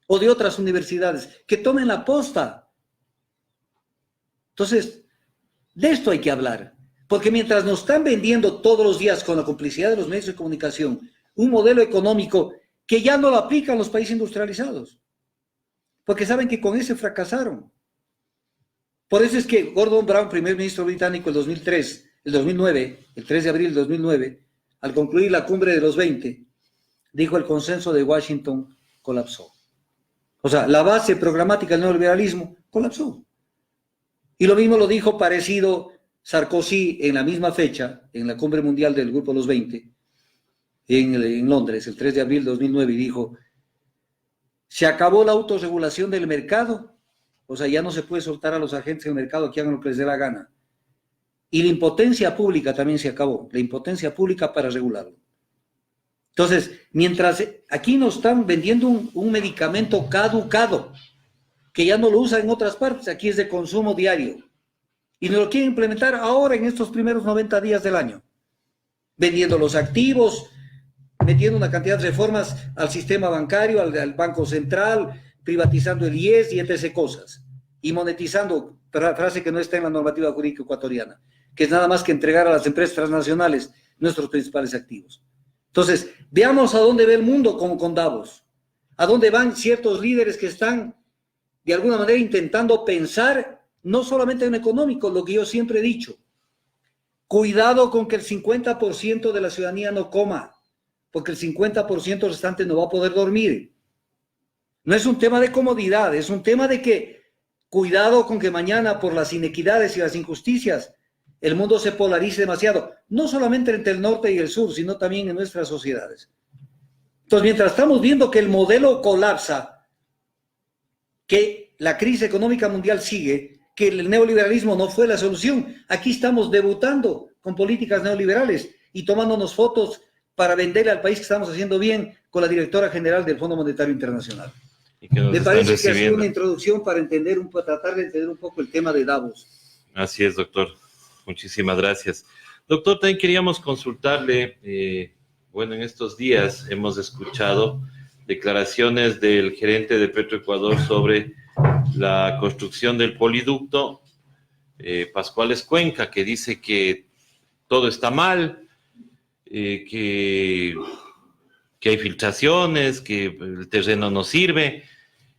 O de otras universidades, que tomen la posta. Entonces, de esto hay que hablar. Porque mientras nos están vendiendo todos los días con la complicidad de los medios de comunicación un modelo económico que ya no lo aplican los países industrializados. Porque saben que con ese fracasaron. Por eso es que Gordon Brown, primer ministro británico el 2009, el 3 de abril del 2009, al concluir la cumbre de los 20, dijo: el consenso de Washington colapsó. O sea, la base programática del neoliberalismo colapsó. Y lo mismo lo dijo parecido Sarkozy en la misma fecha, en la cumbre mundial del Grupo de los 20, en Londres, el 3 de abril de 2009, y dijo: se acabó la autorregulación del mercado, o sea, ya no se puede soltar a los agentes del mercado que hagan lo que les dé la gana. Y la impotencia pública también se acabó, la impotencia pública para regularlo. Entonces, mientras aquí nos están vendiendo un medicamento caducado, que ya no lo usan en otras partes, aquí es de consumo diario, y nos lo quieren implementar ahora en estos primeros 90 días del año, vendiendo los activos, metiendo una cantidad de reformas al sistema bancario, al Banco Central, privatizando el IES y etc. cosas, y monetizando, frase que no está en la normativa jurídica ecuatoriana, que es nada más que entregar a las empresas transnacionales nuestros principales activos. Entonces, veamos a dónde ve el mundo como con Davos, a dónde van ciertos líderes que están de alguna manera intentando pensar no solamente en económico, lo que yo siempre he dicho: cuidado con que el 50% de la ciudadanía no coma, porque el 50% restante no va a poder dormir. No es un tema de comodidad, es un tema de que cuidado con que mañana, por las inequidades y las injusticias, el mundo se polarice demasiado, no solamente entre el norte y el sur, sino también en nuestras sociedades. Entonces, mientras estamos viendo que el modelo colapsa, que la crisis económica mundial sigue, que el neoliberalismo no fue la solución, aquí estamos debutando con políticas neoliberales y tomándonos fotos para venderle al país que estamos haciendo bien con la directora general del Fondo Monetario Internacional. Me parece que ha sido una introducción para tratar de entender un poco el tema de Davos. Así es, doctor. Muchísimas gracias. Doctor, también queríamos consultarle, bueno, en estos días hemos escuchado declaraciones del gerente de Petroecuador sobre la construcción del poliducto Pascuales Cuenca, que dice que todo está mal, que hay filtraciones, que el terreno no sirve.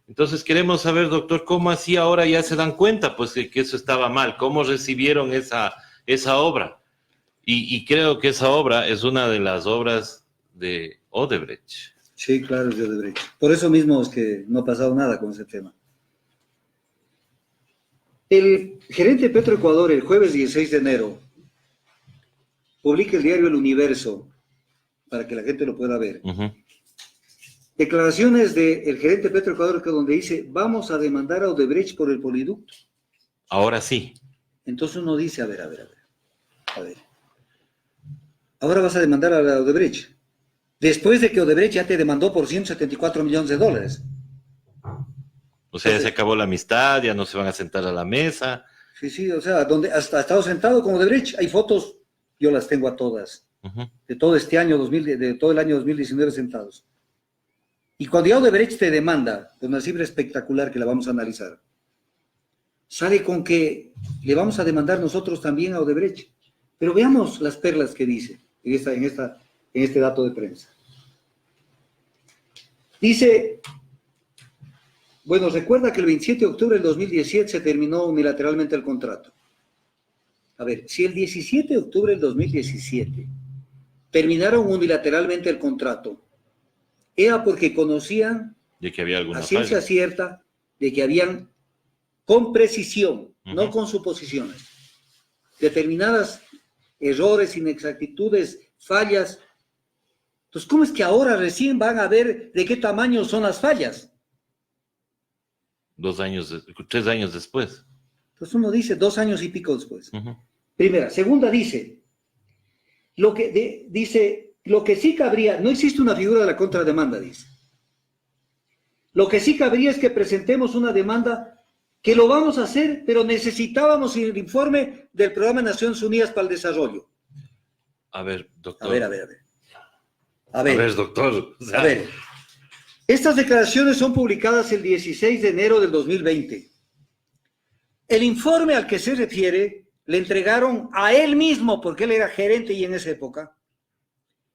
Entonces queremos saber, doctor, ¿cómo así ahora ya se dan cuenta pues que eso estaba mal? ¿Cómo recibieron esa obra? Y creo que esa obra es una de las obras de Odebrecht. Sí, claro, es de Odebrecht. Por eso mismo es que no ha pasado nada con ese tema. El gerente de Petroecuador, el jueves 16 de enero, publica el diario El Universo, para que la gente lo pueda ver. Declaraciones del gerente de Petroecuador, donde dice: vamos a demandar a Odebrecht por el poliducto. Ahora sí. Entonces uno dice: a ver. Ahora vas a demandar a la Odebrecht, después de que Odebrecht ya te demandó por $174 millones. O sea, ya se acabó la amistad, ya no se van a sentar a la mesa. Sí, o sea, donde hasta ha estado sentado con Odebrecht, hay fotos, yo las tengo a todas, de todo este año, de todo el año 2019 sentados. Y cuando ya Odebrecht te demanda, con una cifra espectacular que la vamos a analizar, sale con que le vamos a demandar nosotros también a Odebrecht. Pero veamos las perlas que dice en este dato de prensa. Dice: bueno, recuerda que el 27 de octubre del 2017 se terminó unilateralmente el contrato. A ver, si el 17 de octubre del 2017 terminaron unilateralmente el contrato, era porque conocían de que había alguna a ciencia falla cierta de que habían, con precisión, no con suposiciones, determinadas errores, inexactitudes, fallas Entonces, ¿cómo es que ahora recién van a ver de qué tamaño son las fallas? 3 años después. Entonces uno dice 2 años y pico después. Ujú. Primera. Segunda dice, lo que sí cabría, no existe una figura de la contrademanda, dice. Lo que sí cabría es que presentemos una demanda que lo vamos a hacer, pero necesitábamos el informe del Programa de Naciones Unidas para el Desarrollo. A ver, doctor. A ver. A ver, doctor. O sea, A ver. Estas declaraciones son publicadas el 16 de enero del 2020. El informe al que se refiere le entregaron a él mismo, porque él era gerente y en esa época,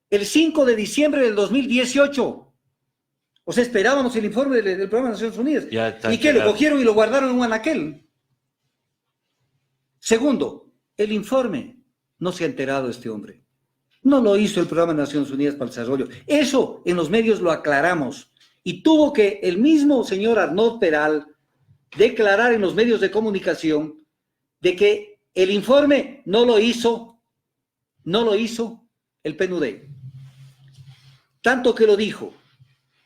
el 5 de diciembre del 2018. O sea, esperábamos el informe del Programa de Naciones Unidas. Ya está ¿Y qué? Lo entregado. cogieron y lo guardaron en un anaquel. Segundo, el informe no se ha enterado este hombre. No lo hizo el Programa de Naciones Unidas para el Desarrollo. Eso en los medios lo aclaramos. Y tuvo que el mismo señor Arnaud Peral declarar en los medios de comunicación de que el informe no lo hizo el PNUD. Tanto que lo dijo,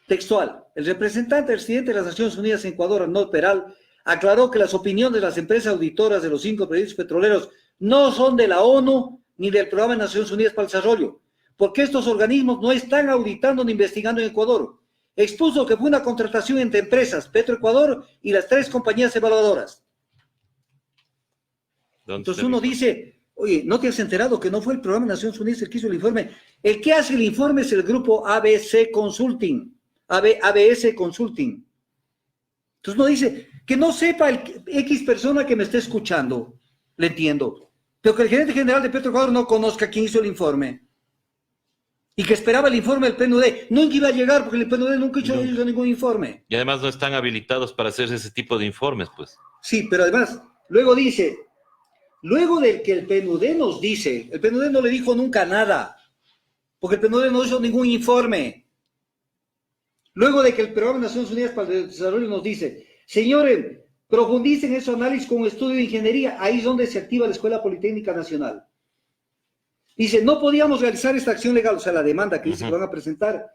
textual, el representante del presidente de las Naciones Unidas en Ecuador, Arnaud Peral, aclaró que las opiniones de las empresas auditoras de los 5 proyectos petroleros no son de la ONU ni del Programa de Naciones Unidas para el Desarrollo, porque estos organismos no están auditando ni investigando en Ecuador. Expuso que fue una contratación entre empresas, Petroecuador y las 3 compañías evaluadoras. Entonces uno dice, oye, ¿no te has enterado que no fue el Programa de Naciones Unidas el que hizo el informe? El que hace el informe es el grupo ABS Consulting. Entonces uno dice, que no sepa el X persona que me esté escuchando, le entiendo, pero que el gerente general de Petroecuador no conozca quién hizo el informe. Y que esperaba el informe del PNUD. Nunca iba a llegar porque el PNUD nunca hizo ningún informe. Y además no están habilitados para hacer ese tipo de informes, pues. Sí, pero además, luego dice, luego del que el PNUD nos dice, el PNUD no le dijo nunca nada, porque el PNUD no hizo ningún informe. Luego de que el Programa de Naciones Unidas para el Desarrollo nos dice, señores, profundicen en su análisis con un estudio de ingeniería, ahí es donde se activa la Escuela Politécnica Nacional. Dice, no podíamos realizar esta acción legal, o sea, la demanda que dice que van a presentar,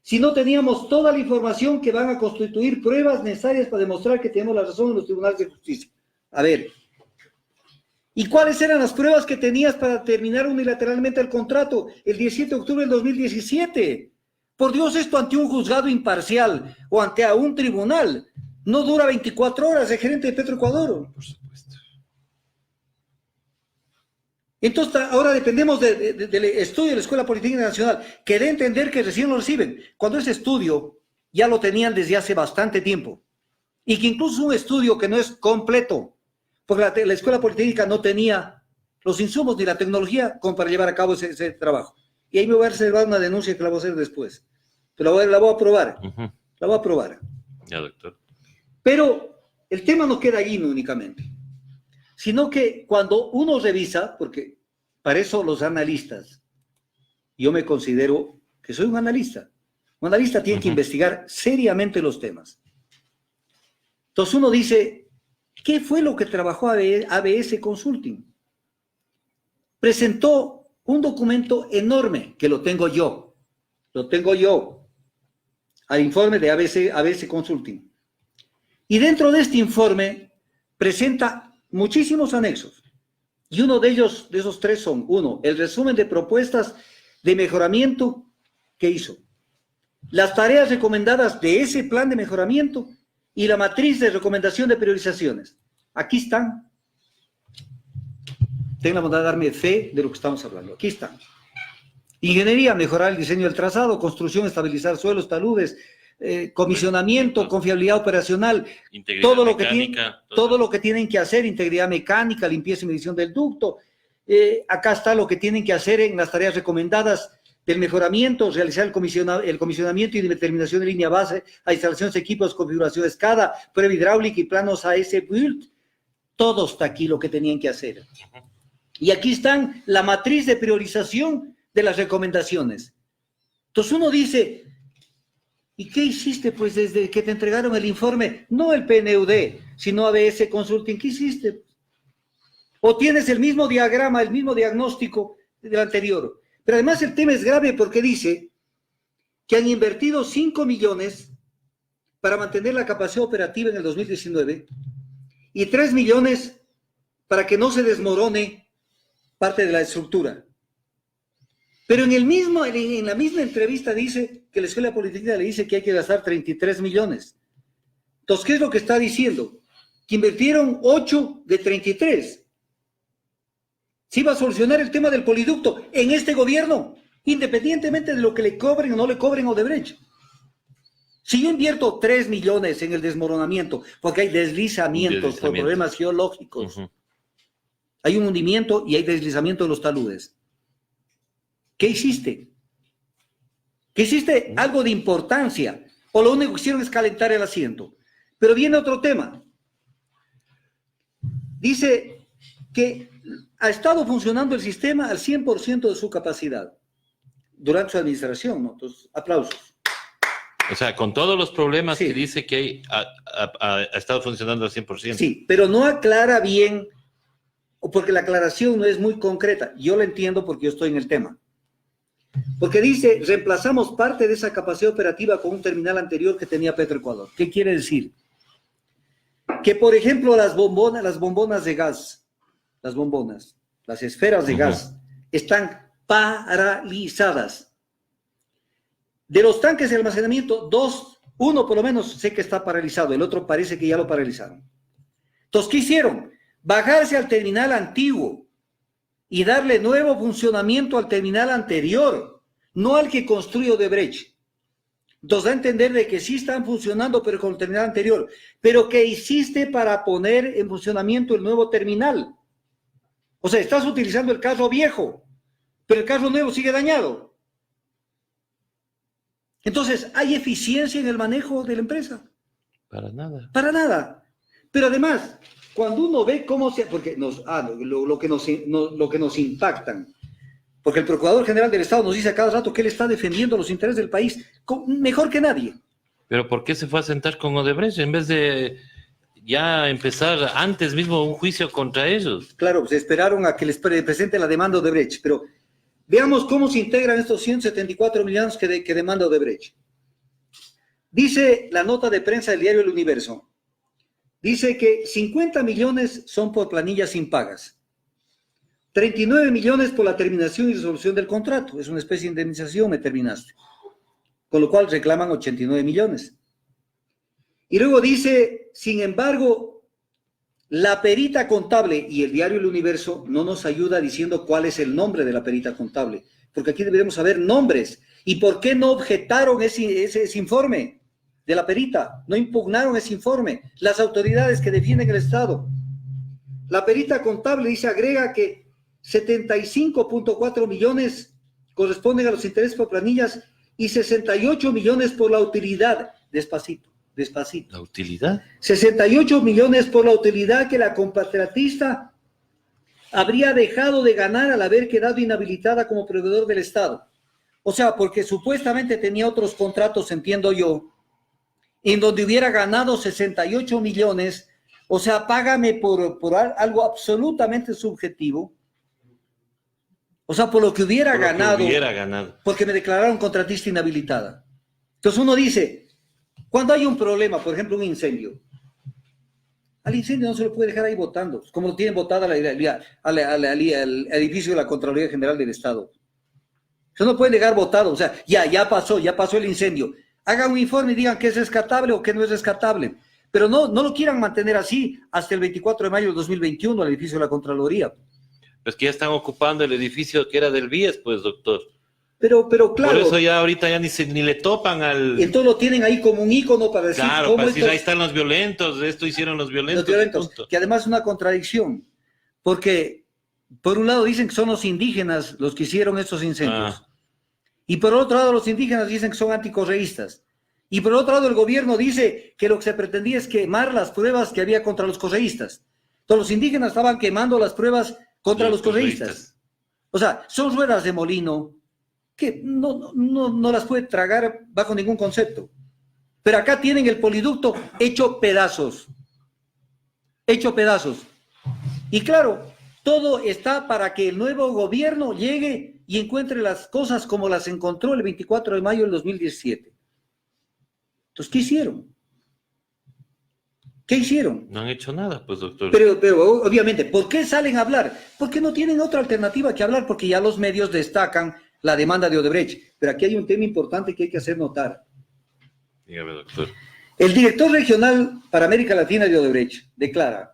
si no teníamos toda la información que van a constituir pruebas necesarias para demostrar que tenemos la razón en los tribunales de justicia. A ver, ¿y cuáles eran las pruebas que tenías para terminar unilateralmente el contrato el 17 de octubre del 2017? Por Dios, esto ante un juzgado imparcial o ante un tribunal no dura 24 horas, el gerente de Petroecuador. Por supuesto. Entonces, ahora dependemos del estudio de la Escuela Politécnica Nacional, que dé a entender que recién lo reciben, cuando ese estudio ya lo tenían desde hace bastante tiempo, y que incluso es un estudio que no es completo, porque la Escuela Politécnica no tenía los insumos ni la tecnología como para llevar a cabo ese trabajo. Y ahí me voy a reservar una denuncia que la voy a hacer después. Pero la voy a aprobar. Uh-huh. La voy a aprobar. Ya, doctor. Pero el tema no queda allí únicamente, sino que cuando uno revisa, porque para eso los analistas, yo me considero que soy un analista tiene que investigar seriamente los temas. Entonces uno dice, ¿qué fue lo que trabajó ABS Consulting? Presentó un documento enorme, que lo tengo yo, al informe de ABS Consulting. Y dentro de este informe presenta muchísimos anexos. Y uno de ellos, de esos 3 son, 1, el resumen de propuestas de mejoramiento que hizo, las tareas recomendadas de ese plan de mejoramiento y la matriz de recomendación de priorizaciones. Aquí están. Tengan la bondad de darme fe de lo que estamos hablando. Aquí están. Ingeniería, mejorar el diseño del trazado, construcción, estabilizar suelos, taludes, comisionamiento, confiabilidad operacional, todo lo que tienen que hacer, integridad mecánica, limpieza y medición del ducto. Acá está lo que tienen que hacer en las tareas recomendadas del mejoramiento, realizar el comisionamiento y determinación de línea base a instalaciones, equipos, configuraciones SCADA, prueba hidráulica y planos AS Build. Todo está aquí lo que tenían que hacer. Y aquí están la matriz de priorización de las recomendaciones. Entonces uno dice, ¿y qué hiciste pues desde que te entregaron el informe? No el PNUD, sino ABS Consulting. ¿Qué hiciste? O tienes el mismo diagrama, el mismo diagnóstico del anterior. Pero además el tema es grave porque dice que han invertido 5 millones para mantener la capacidad operativa en el 2019 y 3 millones para que no se desmorone parte de la estructura. Pero en la misma entrevista dice que la Escuela Politécnica le dice que hay que gastar 33 millones. Entonces, ¿qué es lo que está diciendo? Que invirtieron 8 de 33. Se iba a solucionar el tema del poliducto en este gobierno, independientemente de lo que le cobren o no le cobren a Odebrecht. Si yo invierto 3 millones en el desmoronamiento, porque hay deslizamientos por problemas geológicos, hay un hundimiento y hay deslizamiento de los taludes. ¿Qué hiciste? ¿Qué hiciste? Algo de importancia. O lo único que hicieron es calentar el asiento. Pero viene otro tema. Dice que ha estado funcionando el sistema al 100% de su capacidad durante su administración, ¿no? Entonces, aplausos. O sea, con todos los problemas Sí. que dice que ha estado funcionando al 100%. Sí, pero no aclara bien, porque la aclaración no es muy concreta. Yo la entiendo porque yo estoy en el tema. Porque dice, reemplazamos parte de esa capacidad operativa con un terminal anterior que tenía Petroecuador. ¿Qué quiere decir? Que, por ejemplo, las bombonas de gas, las esferas de gas, están paralizadas. De los tanques de almacenamiento, uno por lo menos sé que está paralizado, el otro parece que ya lo paralizaron. Entonces, ¿qué hicieron? Bajarse al terminal antiguo y darle nuevo funcionamiento al terminal anterior, no al que construyó Odebrecht. Entonces da a entender de que sí están funcionando, pero con el terminal anterior. Pero ¿qué hiciste para poner en funcionamiento el nuevo terminal? O sea, estás utilizando el carro viejo, pero el carro nuevo sigue dañado. Entonces, ¿hay eficiencia en el manejo de la empresa? Para nada. Para nada. Pero además, cuando uno ve cómo se... Porque lo que nos impactan. Porque el Procurador General del Estado nos dice a cada rato que él está defendiendo los intereses del país mejor que nadie. Pero ¿por qué se fue a sentar con Odebrecht en vez de ya empezar antes mismo un juicio contra ellos? Claro, pues esperaron a que les presente la demanda de Odebrecht, pero veamos cómo se integran estos 174 millones que demanda Odebrecht. Dice la nota de prensa del diario El Universo, dice que 50 millones son por planillas impagas, 39 millones por la terminación y resolución del contrato, es una especie de indemnización, me terminaste, con lo cual reclaman 89 millones. Y luego dice, sin embargo, la perita contable, y el diario El Universo no nos ayuda diciendo cuál es el nombre de la perita contable, porque aquí deberíamos saber nombres. ¿Y por qué no objetaron ese informe de la perita? No impugnaron ese informe las autoridades que defienden el Estado. La perita contable dice, agrega que 75.4 millones corresponden a los intereses por planillas y 68 millones por la utilidad. Despacito. ¿La utilidad? 68 millones por la utilidad que la contratista habría dejado de ganar al haber quedado inhabilitada como proveedor del Estado. O sea, porque supuestamente tenía otros contratos, entiendo yo, en donde hubiera ganado 68 millones, o sea, págame por algo absolutamente subjetivo, o sea, por lo que hubiera ganado, porque me declararon contratista inhabilitada. Entonces uno dice, cuando hay un problema, por ejemplo, un incendio, al incendio no se lo puede dejar ahí votando, como lo tienen votada al edificio de la Contraloría General del Estado. Eso no puede dejar votado, o sea, ya pasó el incendio. Hagan un informe y digan que es rescatable o que no es rescatable. Pero no lo quieran mantener así hasta el 24 de mayo de 2021, el edificio de la Contraloría. Pues que ya están ocupando el edificio que era del BIES, pues, doctor. Pero claro. Por eso ya ahorita ya ni le topan al... Y entonces lo tienen ahí como un ícono para decir... Claro, para decir, ahí están los violentos, esto hicieron los violentos. Que además es una contradicción. Porque, por un lado, dicen que son los indígenas los que hicieron estos incendios. Y por otro lado, los indígenas dicen que son anticorreístas. Y por otro lado, el gobierno dice que lo que se pretendía es quemar las pruebas que había contra los correístas. Entonces, los indígenas estaban quemando las pruebas contra los correístas. O sea, son ruedas de molino que no las puede tragar bajo ningún concepto. Pero acá tienen el poliducto hecho pedazos. Hecho pedazos. Y claro, todo está para que el nuevo gobierno llegue y encuentre las cosas como las encontró el 24 de mayo del 2017. Entonces, ¿qué hicieron? ¿Qué hicieron? No han hecho nada, pues, doctor. Pero obviamente, ¿por qué salen a hablar? Porque no tienen otra alternativa que hablar, porque ya los medios destacan la demanda de Odebrecht. Pero aquí hay un tema importante que hay que hacer notar. Dígame, doctor. El director regional para América Latina de Odebrecht declara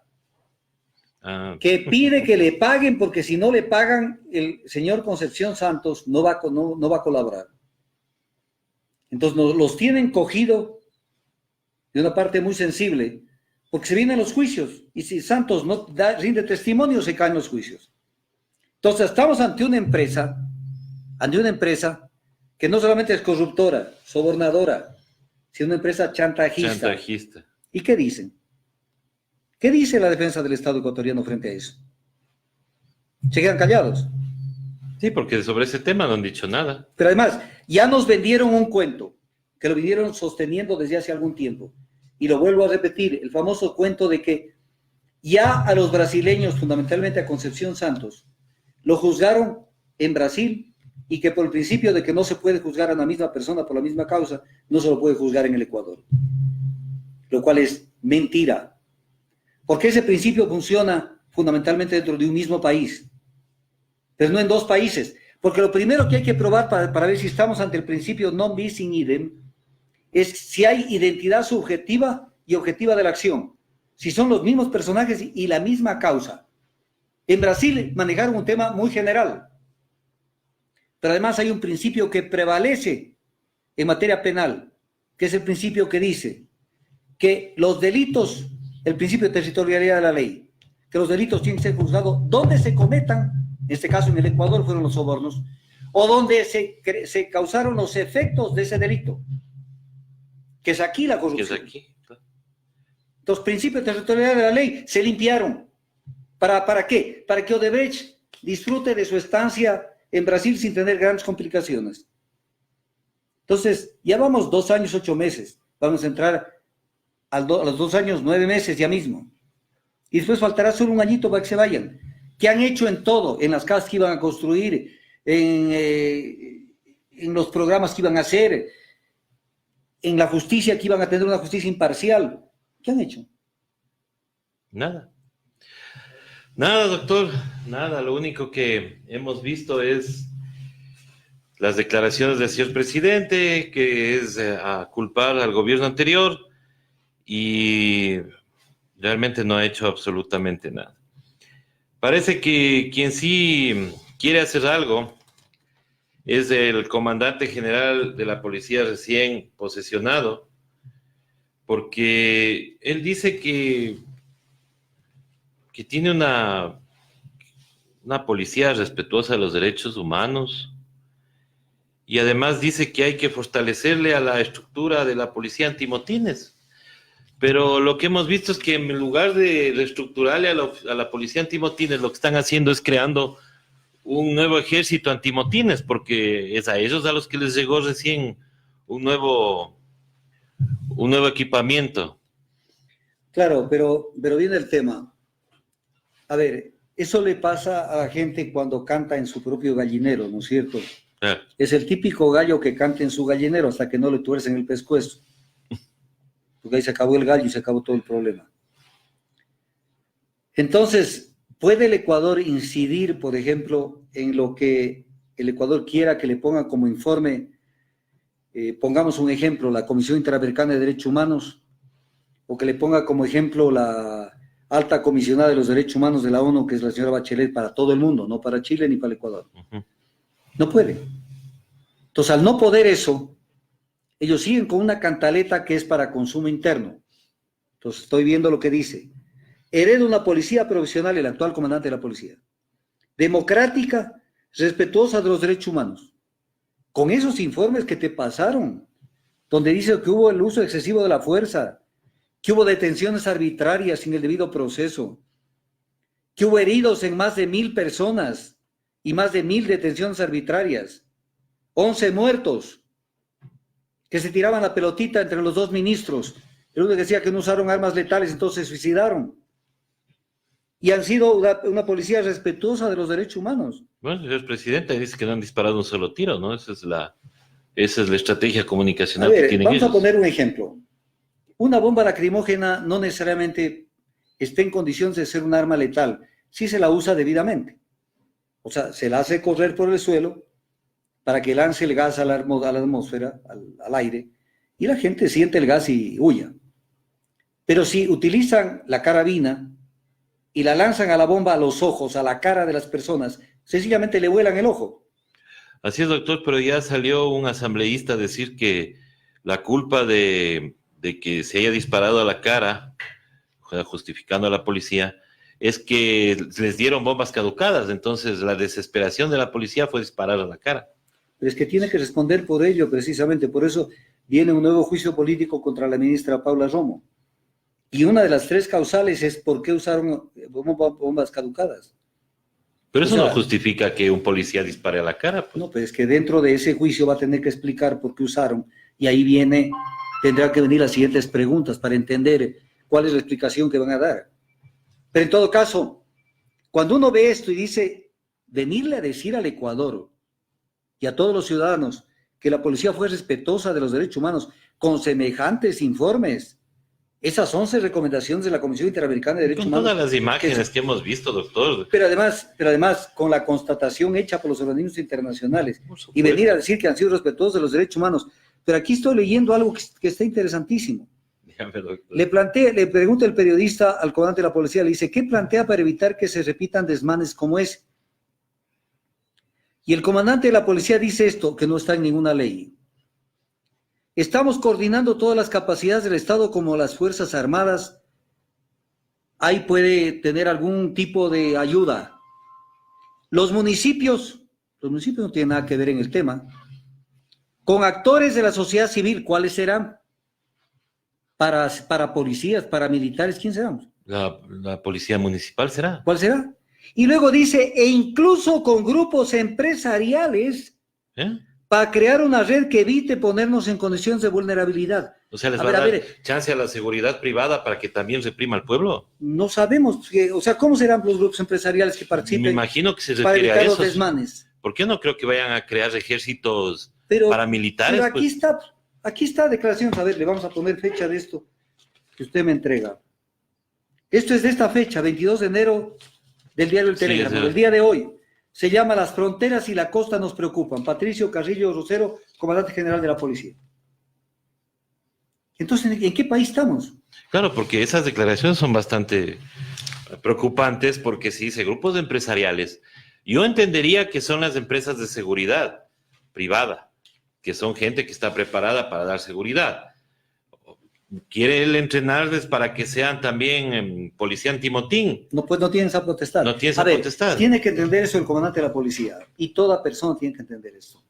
que pide que le paguen, porque si no le pagan, el señor Concepción Santos no va a colaborar. Entonces los tienen cogido de una parte muy sensible, porque se vienen los juicios, y si Santos no rinde testimonio, se caen los juicios. Entonces estamos ante una empresa que no solamente es corruptora, sobornadora, sino una empresa chantajista. ¿Y qué dicen? ¿Qué dice la defensa del Estado ecuatoriano frente a eso? Se quedan callados. Sí, porque sobre ese tema no han dicho nada. Pero además, ya nos vendieron un cuento, que lo vinieron sosteniendo desde hace algún tiempo. Y lo vuelvo a repetir, el famoso cuento de que ya a los brasileños, fundamentalmente a Concepción Santos, lo juzgaron en Brasil, y que por el principio de que no se puede juzgar a la misma persona por la misma causa, no se lo puede juzgar en el Ecuador. Lo cual es mentira. Porque ese principio funciona fundamentalmente dentro de un mismo país, pero no en dos países. Porque lo primero que hay que probar para ver si estamos ante el principio non bis in idem es si hay identidad subjetiva y objetiva de la acción. Si son los mismos personajes y la misma causa. En Brasil manejaron un tema muy general. Pero además hay un principio que prevalece en materia penal, que es el principio que dice que los delitos, el principio de territorialidad de la ley, que los delitos tienen que ser juzgados donde se cometan, en este caso en el Ecuador fueron los sobornos, o donde se causaron los efectos de ese delito, que es aquí la corrupción. Que es aquí. Los principios de territorialidad de la ley se limpiaron. ¿Para qué? Para que Odebrecht disfrute de su estancia en Brasil sin tener grandes complicaciones. Entonces, ya vamos 2 años, 8 meses. Vamos a entrar a los 2 años, 9 meses ya mismo. Y después faltará solo un añito para que se vayan. ¿Qué han hecho en todo? En las casas que iban a construir, en los programas que iban a hacer, en la justicia que iban a tener una justicia imparcial. ¿Qué han hecho? Nada. Nada, doctor, nada. Lo único que hemos visto es las declaraciones del señor presidente, que es a culpar al gobierno anterior, y realmente no ha hecho absolutamente nada. Parece que quien sí quiere hacer algo es el comandante general de la policía recién posesionado, porque él dice que tiene una policía respetuosa de los derechos humanos, y además dice que hay que fortalecerle a la estructura de la policía antimotines. Pero lo que hemos visto es que en lugar de reestructurarle a la policía antimotines, lo que están haciendo es creando un nuevo ejército antimotines, porque es a ellos a los que les llegó recién un nuevo equipamiento. Claro, pero viene el tema. A ver, eso le pasa a la gente cuando canta en su propio gallinero, ¿no es cierto? Es el típico gallo que canta en su gallinero hasta que no le tuercen el pescuezo. Porque ahí se acabó el gallo y se acabó todo el problema. Entonces, ¿puede el Ecuador incidir, por ejemplo, en lo que el Ecuador quiera que le pongan como informe? Pongamos un ejemplo, la Comisión Interamericana de Derechos Humanos, o que le ponga como ejemplo la alta comisionada de los derechos humanos de la ONU, que es la señora Bachelet, para todo el mundo, no para Chile ni para el Ecuador. No puede. Entonces, al no poder eso, ellos siguen con una cantaleta que es para consumo interno. Entonces, estoy viendo lo que dice. Hereda una policía profesional, el actual comandante de la policía, democrática, respetuosa de los derechos humanos. Con esos informes que te pasaron, donde dice que hubo el uso excesivo de la fuerza, que hubo detenciones arbitrarias sin el debido proceso, que hubo heridos en más de 1,000 personas y más de 1,000 detenciones arbitrarias, 11 muertos, que se tiraban la pelotita entre los 2 ministros. El uno decía que no usaron armas letales, entonces se suicidaron. y han sido una policía respetuosa de los derechos humanos. Bueno, el señor presidente dice que no han disparado un solo tiro, ¿no? Esa es la estrategia comunicacional que tienen Vamos ellos. a poner un ejemplo. Una bomba lacrimógena no necesariamente está en condiciones de ser un arma letal, si se la usa debidamente. O sea, se la hace correr por el suelo para que lance el gas a la atmósfera, al aire, y la gente siente el gas y huya. Pero si utilizan la carabina y la lanzan a la bomba a los ojos, a la cara de las personas, sencillamente le vuelan el ojo. Así es, doctor, pero ya salió un asambleísta a decir que la culpa de que se haya disparado a la cara, justificando a la policía, es que les dieron bombas caducadas. Entonces, la desesperación de la policía fue disparar a la cara. Pero es que tiene que responder por ello, precisamente. Por eso viene un nuevo juicio político contra la ministra Paula Romo. Y una de las 3 causales es por qué usaron bombas caducadas. Pero eso O sea, no justifica que un policía dispare a la cara. Pues. No, pues es que dentro de ese juicio va a tener que explicar por qué usaron. Y ahí tendrá que venir las siguientes preguntas para entender cuál es la explicación que van a dar. Pero en todo caso, cuando uno ve esto y dice, venirle a decir al Ecuador y a todos los ciudadanos que la policía fue respetuosa de los derechos humanos con semejantes informes, esas 11 recomendaciones de la Comisión Interamericana de Derechos Con Humanos. todas las imágenes que hemos visto, doctor. Pero además, con la constatación hecha por los organismos internacionales y venir a decir que han sido respetuosos de los derechos humanos. Pero aquí estoy leyendo algo que está interesantísimo. Dígame, doctor. Le pregunta el periodista al comandante de la policía, le dice, ¿qué plantea para evitar que se repitan desmanes como ese? Y el comandante de la policía dice esto, que no está en ninguna ley. Estamos coordinando todas las capacidades del Estado como las Fuerzas Armadas. Ahí puede tener algún tipo de ayuda. Los municipios no tienen nada que ver en el tema. Con actores de la sociedad civil, ¿cuáles serán? Para policías, para militares, ¿quién serán? La policía municipal será. ¿Cuál será? Y luego dice, e incluso con grupos empresariales para crear una red que evite ponernos en condiciones de vulnerabilidad. O sea, les va a dar chance a la seguridad privada para que también reprima al pueblo. No sabemos, o sea, ¿cómo serán los grupos empresariales que participen? Me imagino que se para refiere a evitar eso. los desmanes. ¿Por qué no creo que vayan a crear ejércitos Pero paramilitares? Pero aquí está declaración. A ver, le vamos a poner fecha de esto que usted me entrega. Esto es de esta fecha, 22 de enero del diario El Telégrafo, del día de hoy. Se llama Las fronteras y la costa nos preocupan. Patricio Carrillo Rosero, comandante general de la policía. Entonces, ¿en qué país estamos? Claro, porque esas declaraciones son bastante preocupantes porque si dice grupos empresariales, yo entendería que son las empresas de seguridad privada, que son gente que está preparada para dar seguridad. ¿Quiere él entrenarles para que sean también policía antimotín? No, pues no tienen esa potestad. No tiene esa potestad. Tiene que entender eso el comandante de la policía, y toda persona tiene que entender eso.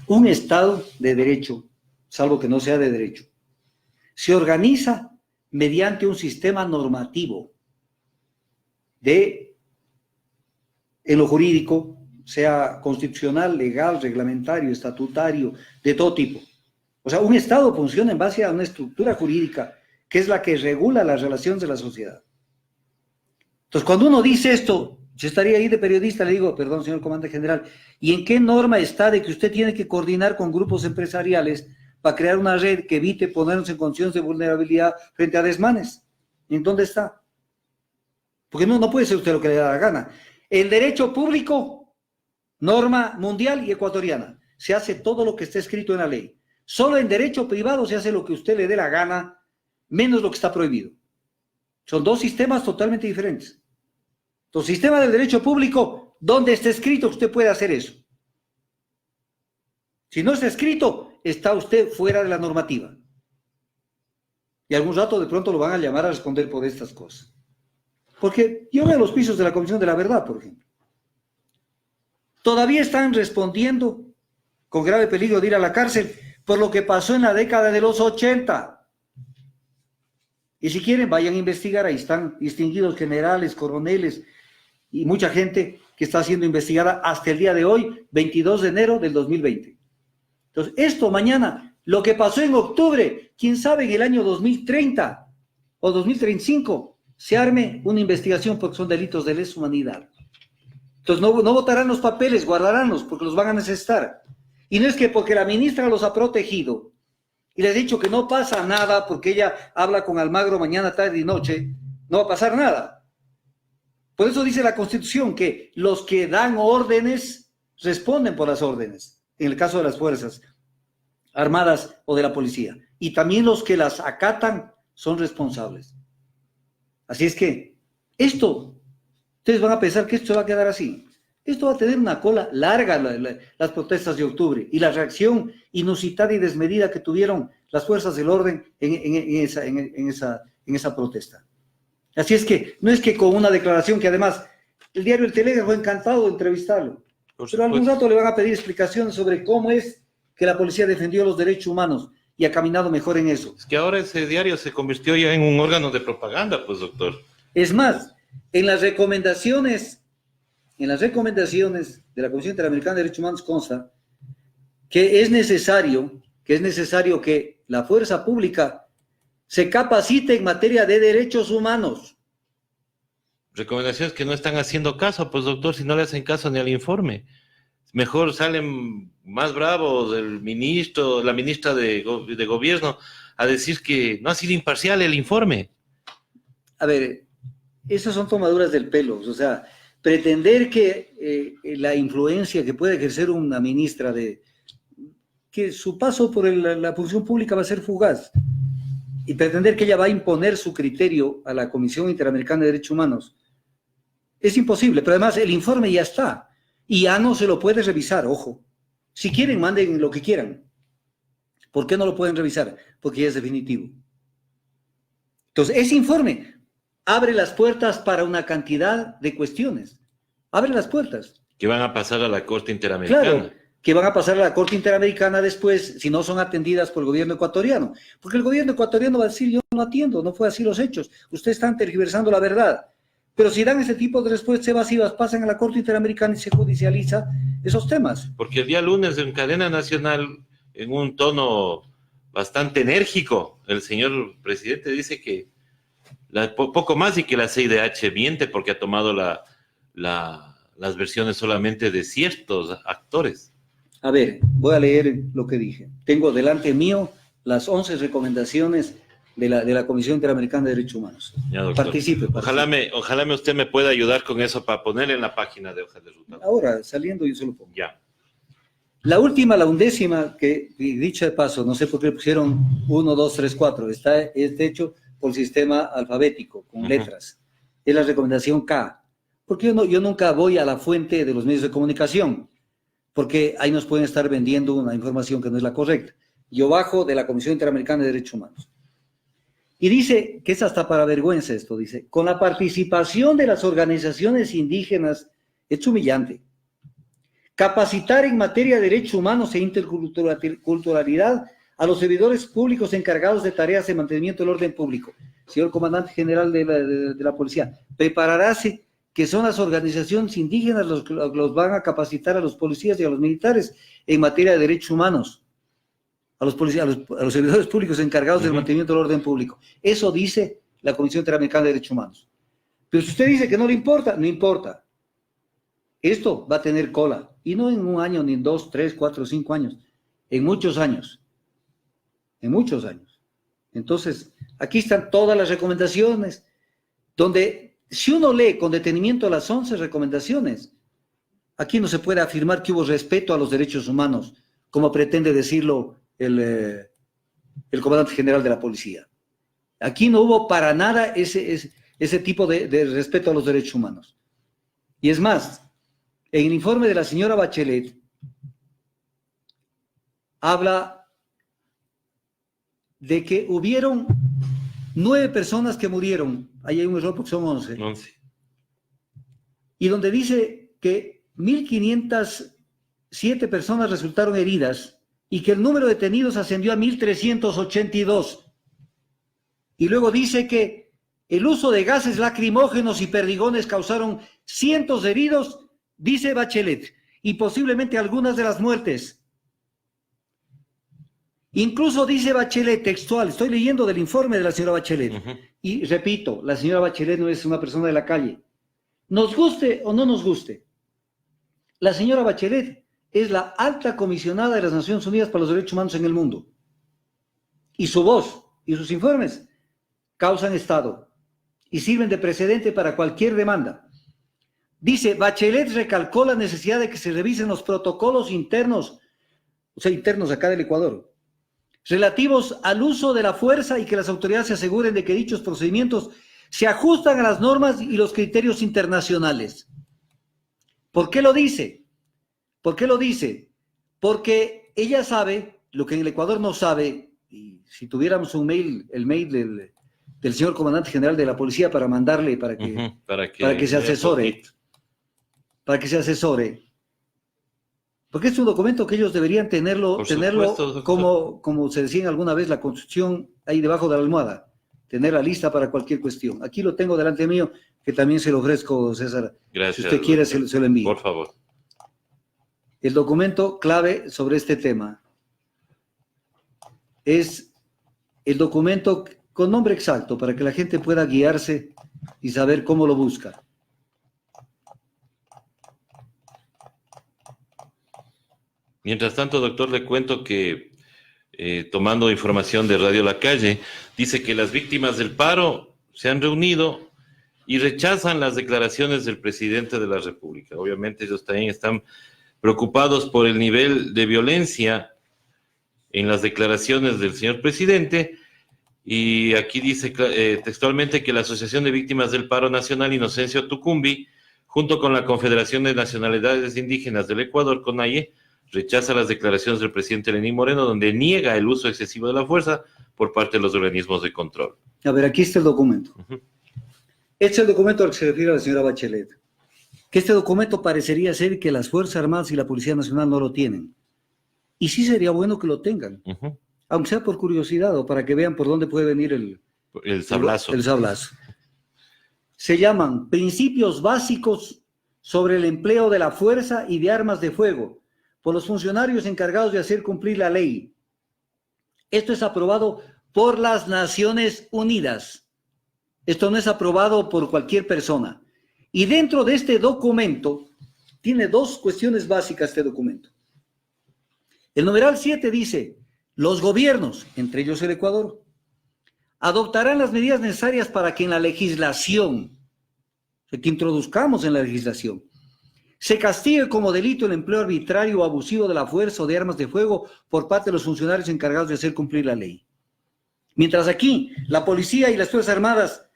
Un Estado de derecho, salvo que no sea de derecho, se organiza mediante un sistema normativo en lo jurídico, sea constitucional, legal, reglamentario, estatutario, de todo tipo. O sea, un Estado funciona en base a una estructura jurídica que es la que regula las relaciones de la sociedad. Entonces, cuando uno dice esto, yo estaría ahí de periodista, le digo, perdón, señor comandante general, ¿y en qué norma está de que usted tiene que coordinar con grupos empresariales para crear una red que evite ponernos en condiciones de vulnerabilidad frente a desmanes? ¿En dónde está? Porque no puede ser usted lo que le da la gana. El derecho público, norma mundial y ecuatoriana, se hace todo lo que está escrito en la ley. Solo en derecho privado se hace lo que usted le dé la gana, menos lo que está prohibido. Son dos sistemas totalmente diferentes. Entonces, sistema del derecho público, donde está escrito, usted puede hacer eso. Si no está escrito, está usted fuera de la normativa. Y algún rato de pronto lo van a llamar a responder por estas cosas. Porque yo veo los pisos de la Comisión de la Verdad, por ejemplo. Todavía están respondiendo con grave peligro de ir a la cárcel por lo que pasó en la década de los 80. Y si quieren, vayan a investigar, ahí están distinguidos generales, coroneles y mucha gente que está siendo investigada hasta el día de hoy, 22 de enero del 2020. Entonces, esto mañana, lo que pasó en octubre, quién sabe en el año 2030 o 2035, se arme una investigación porque son delitos de lesa humanidad. Entonces no votarán los papeles, guardaránlos porque los van a necesitar. Y no es que porque la ministra los ha protegido y les ha dicho que no pasa nada porque ella habla con Almagro mañana, tarde y noche, no va a pasar nada. Por eso dice la Constitución que los que dan órdenes responden por las órdenes, en el caso de las Fuerzas Armadas o de la policía. Y también los que las acatan son responsables. Así es que ustedes van a pensar que esto se va a quedar así. Esto va a tener una cola larga, las protestas de octubre, y la reacción inusitada y desmedida que tuvieron las fuerzas del orden en esa protesta. Así es que no es que con una declaración que además el diario El Telégrafo encantado de entrevistarlo, pero algún rato le van a pedir explicaciones sobre cómo es que la policía defendió los derechos humanos y ha caminado mejor en eso. Es que ahora ese diario se convirtió ya en un órgano de propaganda, pues, doctor. Es más, en las recomendaciones de la Comisión Interamericana de Derechos Humanos consta que es necesario que la fuerza pública se capacite en materia de derechos humanos. Recomendaciones que no están haciendo caso, pues, doctor, si no le hacen caso ni al informe. Mejor salen más bravos el ministro, la ministra de gobierno, a decir que no ha sido imparcial el informe. A ver, esas son tomaduras del pelo. O sea, pretender que la influencia que puede ejercer una ministra que su paso por la función pública va a ser fugaz, y pretender que ella va a imponer su criterio a la Comisión Interamericana de Derechos Humanos, es imposible. Pero además el informe ya está. Y ya no se lo puede revisar, ojo. Si quieren, manden lo que quieran. ¿Por qué no lo pueden revisar? Porque ya es definitivo. Entonces, ese informe abre las puertas para una cantidad de cuestiones. Abre las puertas. Que van a pasar a la Corte Interamericana. Claro, que van a pasar a la Corte Interamericana después, si no son atendidas por el gobierno ecuatoriano. Porque el gobierno ecuatoriano va a decir, yo no atiendo, no fue así los hechos. Ustedes están tergiversando la verdad. Pero si dan ese tipo de respuestas evasivas, pasan a la Corte Interamericana y se judicializa esos temas. Porque el día lunes en cadena nacional, en un tono bastante enérgico, el señor presidente dice que poco más y que la CIDH miente porque ha tomado las versiones solamente de ciertos actores. A ver, voy a leer lo que dije. Tengo delante mío las 11 recomendaciones de la Comisión Interamericana de Derechos Humanos. Ya, doctor. Participe. Ojalá usted me pueda ayudar con eso para poner en la página de Hoja de Ruta. Ahora, saliendo yo se lo pongo. Ya. La última, la 11ª, que dicho de paso, no sé por qué le pusieron 1, 2, 3, 4, es hecho por sistema alfabético, con letras. Es la recomendación K. Porque yo nunca voy a la fuente de los medios de comunicación, porque ahí nos pueden estar vendiendo una información que no es la correcta. Yo bajo de la Comisión Interamericana de Derechos Humanos. Y dice, que es hasta para vergüenza esto, dice, con la participación de las organizaciones indígenas, es humillante. Capacitar en materia de derechos humanos e interculturalidad a los servidores públicos encargados de tareas de mantenimiento del orden público. Señor Comandante General de la Policía, prepararse que son las organizaciones indígenas los van a capacitar a los policías y a los militares en materia de derechos humanos. A los servidores públicos encargados del mantenimiento del orden público. Eso dice la Comisión Interamericana de Derechos Humanos. Pero si usted dice que no le importa, no importa. Esto va a tener cola. Y no en un año, ni en 2, 3, 4, 5 años. En muchos años. En muchos años. Entonces, aquí están todas las recomendaciones, donde si uno lee con detenimiento las 11 recomendaciones, aquí no se puede afirmar que hubo respeto a los derechos humanos, como pretende decirlo el comandante general de la policía. Aquí no hubo para nada ese tipo de respeto a los derechos humanos. Y es más, en el informe de la señora Bachelet, habla de que hubieron 9 personas que murieron. Ahí hay un error porque son 11. Y donde dice que 1.507 personas resultaron heridas y que el número de detenidos ascendió a 1.382. Y luego dice que el uso de gases lacrimógenos y perdigones causaron cientos de heridos, dice Bachelet, y posiblemente algunas de las muertes. Incluso dice Bachelet textual, estoy leyendo del informe de la señora Bachelet, y repito, la señora Bachelet no es una persona de la calle. Nos guste o no nos guste, la señora Bachelet es la alta comisionada de las Naciones Unidas para los Derechos Humanos en el mundo. Y su voz y sus informes causan estado y sirven de precedente para cualquier demanda. Dice, Bachelet recalcó la necesidad de que se revisen los protocolos internos, o sea, internos acá del Ecuador, relativos al uso de la fuerza y que las autoridades se aseguren de que dichos procedimientos se ajustan a las normas y los criterios internacionales. ¿Por qué lo dice? ¿Por qué lo dice? Porque ella sabe lo que en el Ecuador no sabe, y si tuviéramos un mail, el mail del señor comandante general de la policía para mandarle para que se asesore, porque es un documento que ellos deberían tenerlo como se decía alguna vez, la Constitución ahí debajo de la almohada, tenerla lista para cualquier cuestión. Aquí lo tengo delante mío, que también se lo ofrezco, César. Gracias. Si usted quiere, se lo envío. Por favor. El documento clave sobre este tema es el documento con nombre exacto para que la gente pueda guiarse y saber cómo lo busca. Mientras tanto, doctor, le cuento que tomando información de Radio La Calle, dice que las víctimas del paro se han reunido y rechazan las declaraciones del presidente de la República. Obviamente ellos también están preocupados por el nivel de violencia en las declaraciones del señor presidente, y aquí dice textualmente que la Asociación de Víctimas del Paro Nacional Inocencio Tucumbi, junto con la Confederación de Nacionalidades Indígenas del Ecuador, CONAIE, rechaza las declaraciones del presidente Lenín Moreno, donde niega el uso excesivo de la fuerza por parte de los organismos de control. A ver, aquí está el documento. Este es el documento al que se refiere la señora Bachelet. Que este documento parecería ser que las Fuerzas Armadas y la Policía Nacional no lo tienen. Y sí sería bueno que lo tengan, aunque sea por curiosidad o para que vean por dónde puede venir el sablazo. El sablazo. Se llaman Principios Básicos sobre el empleo de la fuerza y de armas de fuego por los funcionarios encargados de hacer cumplir la ley. Esto es aprobado por las Naciones Unidas. Esto no es aprobado por cualquier persona. Y dentro de este documento, tiene dos cuestiones básicas este documento. El numeral 7 dice, los gobiernos, entre ellos el Ecuador, adoptarán las medidas necesarias para que en la legislación, que introduzcamos en la legislación, se castigue como delito el empleo arbitrario o abusivo de la fuerza o de armas de fuego por parte de los funcionarios encargados de hacer cumplir la ley. Mientras aquí, la policía y las Fuerzas Armadas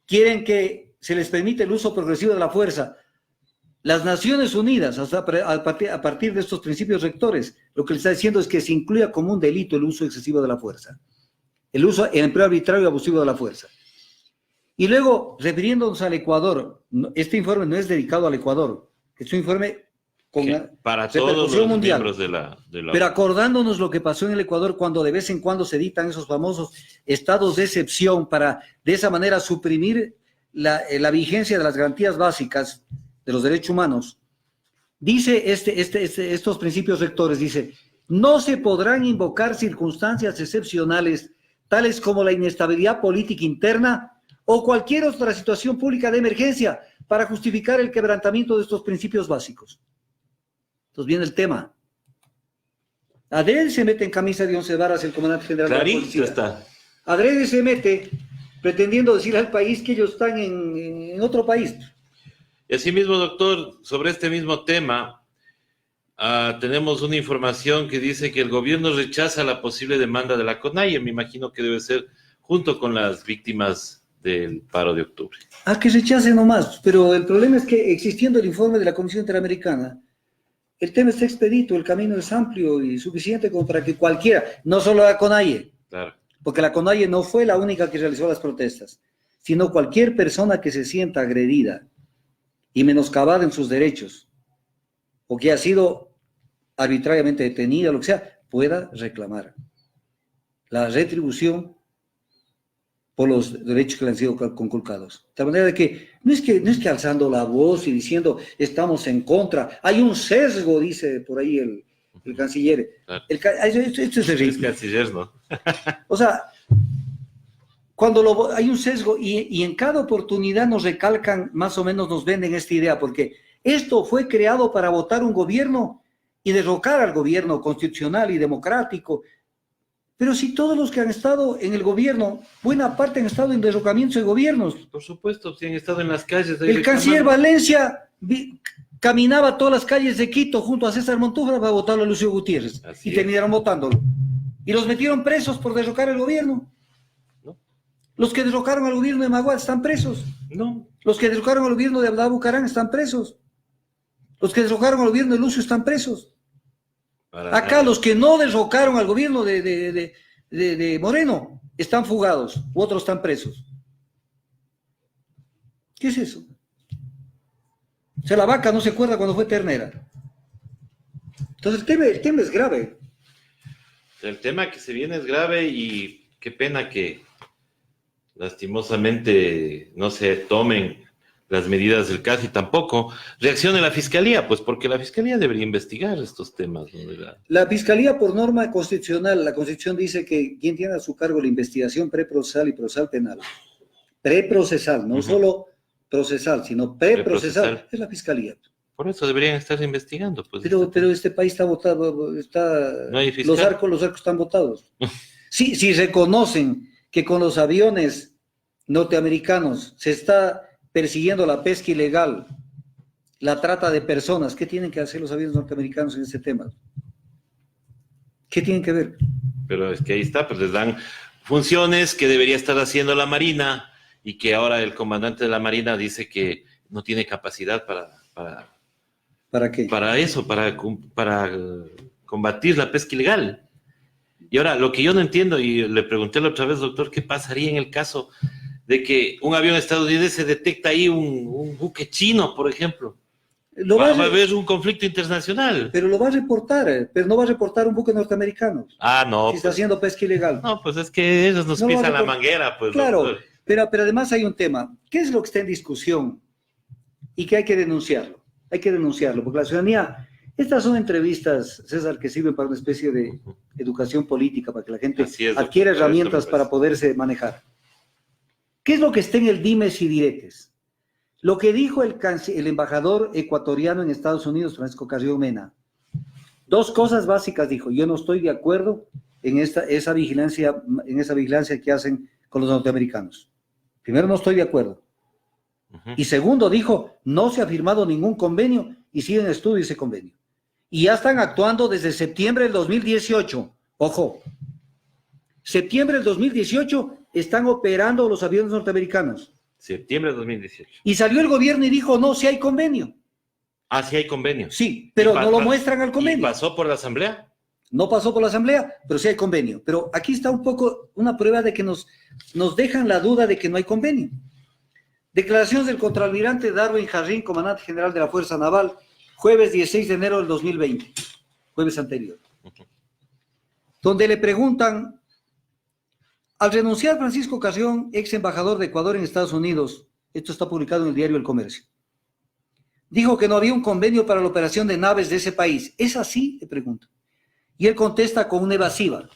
quieren que se les permite el uso progresivo de la fuerza. Las Naciones Unidas, a partir de estos principios rectores, lo que le está diciendo es que se incluya como un delito el uso excesivo de la fuerza. El empleo arbitrario y abusivo de la fuerza. Y luego, refiriéndonos al Ecuador, este informe no es dedicado al Ecuador, es un informe con para todos los mundial, miembros de la... Pero acordándonos lo que pasó en el Ecuador cuando de vez en cuando se dictan esos famosos estados de excepción para de esa manera suprimir la vigencia de las garantías básicas de los derechos humanos, dice estos principios rectores, dice, no se podrán invocar circunstancias excepcionales tales como la inestabilidad política interna o cualquier otra situación pública de emergencia para justificar el quebrantamiento de estos principios básicos. Entonces viene el tema. Adrede se mete en camisa de 11 varas el comandante general de la policía. Está. Adrede se mete pretendiendo decir al país que ellos están en otro país. Y asimismo, doctor, sobre este mismo tema, tenemos una información que dice que el gobierno rechaza la posible demanda de la CONAIE. Me imagino que debe ser junto con las víctimas del paro de octubre. Que rechace nomás, pero el problema es que existiendo el informe de la Comisión Interamericana, el tema está expedito, el camino es amplio y suficiente como para que cualquiera, no solo la CONAIE, claro, porque la CONAIE no fue la única que realizó las protestas, sino cualquier persona que se sienta agredida y menoscabada en sus derechos, o que ha sido arbitrariamente detenida, lo que sea, pueda reclamar la retribución por los derechos que le han sido conculcados. De manera de que no es que alzando la voz y diciendo estamos en contra, hay un sesgo, dice por ahí el canciller. Claro. Esto es Es terrible. canciller, ¿no? O sea, hay un sesgo y en cada oportunidad nos recalcan, más o menos nos venden esta idea, porque esto fue creado para votar un gobierno y derrocar al gobierno constitucional y democrático. Pero si todos los que han estado en el gobierno, buena parte han estado en derrocamientos de gobiernos. Por supuesto, si han estado en las calles. ahí El canciller reclamando. Valencia caminaba todas las calles de Quito junto a César Montúfar para votarlo a Lucio Gutiérrez. Así Y es. terminaron votándolo. Y los metieron presos por derrocar el gobierno. ¿No? Los que derrocaron al gobierno de Maguad están presos. No, Los que derrocaron al gobierno de Abdalá Bucarán están presos. Los que derrocaron al gobierno de Lucio están presos. para Acá nada. los que no derrocaron al gobierno de Moreno están fugados, u otros están presos. ¿Qué es eso? O sea, la vaca no se acuerda cuando fue ternera. Entonces el tema es grave. El tema que se viene es grave y qué pena que lastimosamente no se tomen las medidas del caso y tampoco reaccione la fiscalía, pues porque la fiscalía debería investigar estos temas, ¿no? La Fiscalía, por norma constitucional, la Constitución dice que quien tiene a su cargo la investigación preprocesal y procesal penal, preprocesal, no solo procesal, sino preprocesal, Preprocesal. es la Fiscalía. Por eso deberían estar investigando, pues. Pero este país está votado, No hay fiscal. los arcos están votados. Si reconocen que con los aviones norteamericanos se está persiguiendo la pesca ilegal, la trata de personas, ¿qué tienen que hacer los aviones norteamericanos en este tema? ¿Qué tienen que ver? Pero es que ahí está, pues les dan funciones que debería estar haciendo la Marina y que ahora el comandante de la Marina dice que no tiene capacidad ¿Para qué? para eso, para combatir la pesca ilegal. Y ahora, lo que yo no entiendo, y le pregunté la otra vez, doctor, ¿qué pasaría en el caso de que un avión estadounidense detecta ahí un buque chino, por ejemplo? Va a haber un conflicto internacional. Pero lo va a reportar, pero no va a reportar un buque norteamericano Ah, no. si está Pues, haciendo pesca ilegal. no, pues es que ellos nos No lo pisan va a la report- manguera, pues. Claro, doctor. pero además hay un tema. ¿Qué es lo que está en discusión? Y que hay que denunciarlo. Hay que denunciarlo, porque la ciudadanía, estas son entrevistas, César, que sirven para una especie de educación política, para que la gente Así es, doctor, adquiera eso me herramientas parece. para poderse manejar. ¿Qué es lo que está en el dimes y diretes? Lo que dijo el embajador ecuatoriano en Estados Unidos, Francisco Carrión Mena. Dos cosas básicas dijo. Yo no estoy de acuerdo en esa vigilancia que hacen con los norteamericanos. Primero, no estoy de acuerdo. Ujú. Y segundo, dijo, no se ha firmado ningún convenio y sigue en estudio ese convenio. Y ya están actuando desde septiembre del 2018. Ojo, septiembre del 2018 están operando los aviones norteamericanos. Septiembre de 2018. Y salió el gobierno y dijo, no, sí hay convenio. Ah, sí hay convenio. Sí, pero Y no lo muestran al ¿Y convenio. pasó por la asamblea? No pasó por la asamblea, pero sí hay convenio. Pero aquí está un poco una prueba de que nos dejan la duda de que no hay convenio. Declaraciones del contraalmirante Darwin Jarrín, comandante general de la Fuerza Naval, jueves 16 de enero del 2020, jueves anterior, donde le preguntan, al renunciar Francisco Carrión, ex embajador de Ecuador en Estados Unidos, esto está publicado en el diario El Comercio, dijo que no había un convenio para la operación de naves de ese país. ¿Es así? Le pregunto. Y él contesta con una evasiva.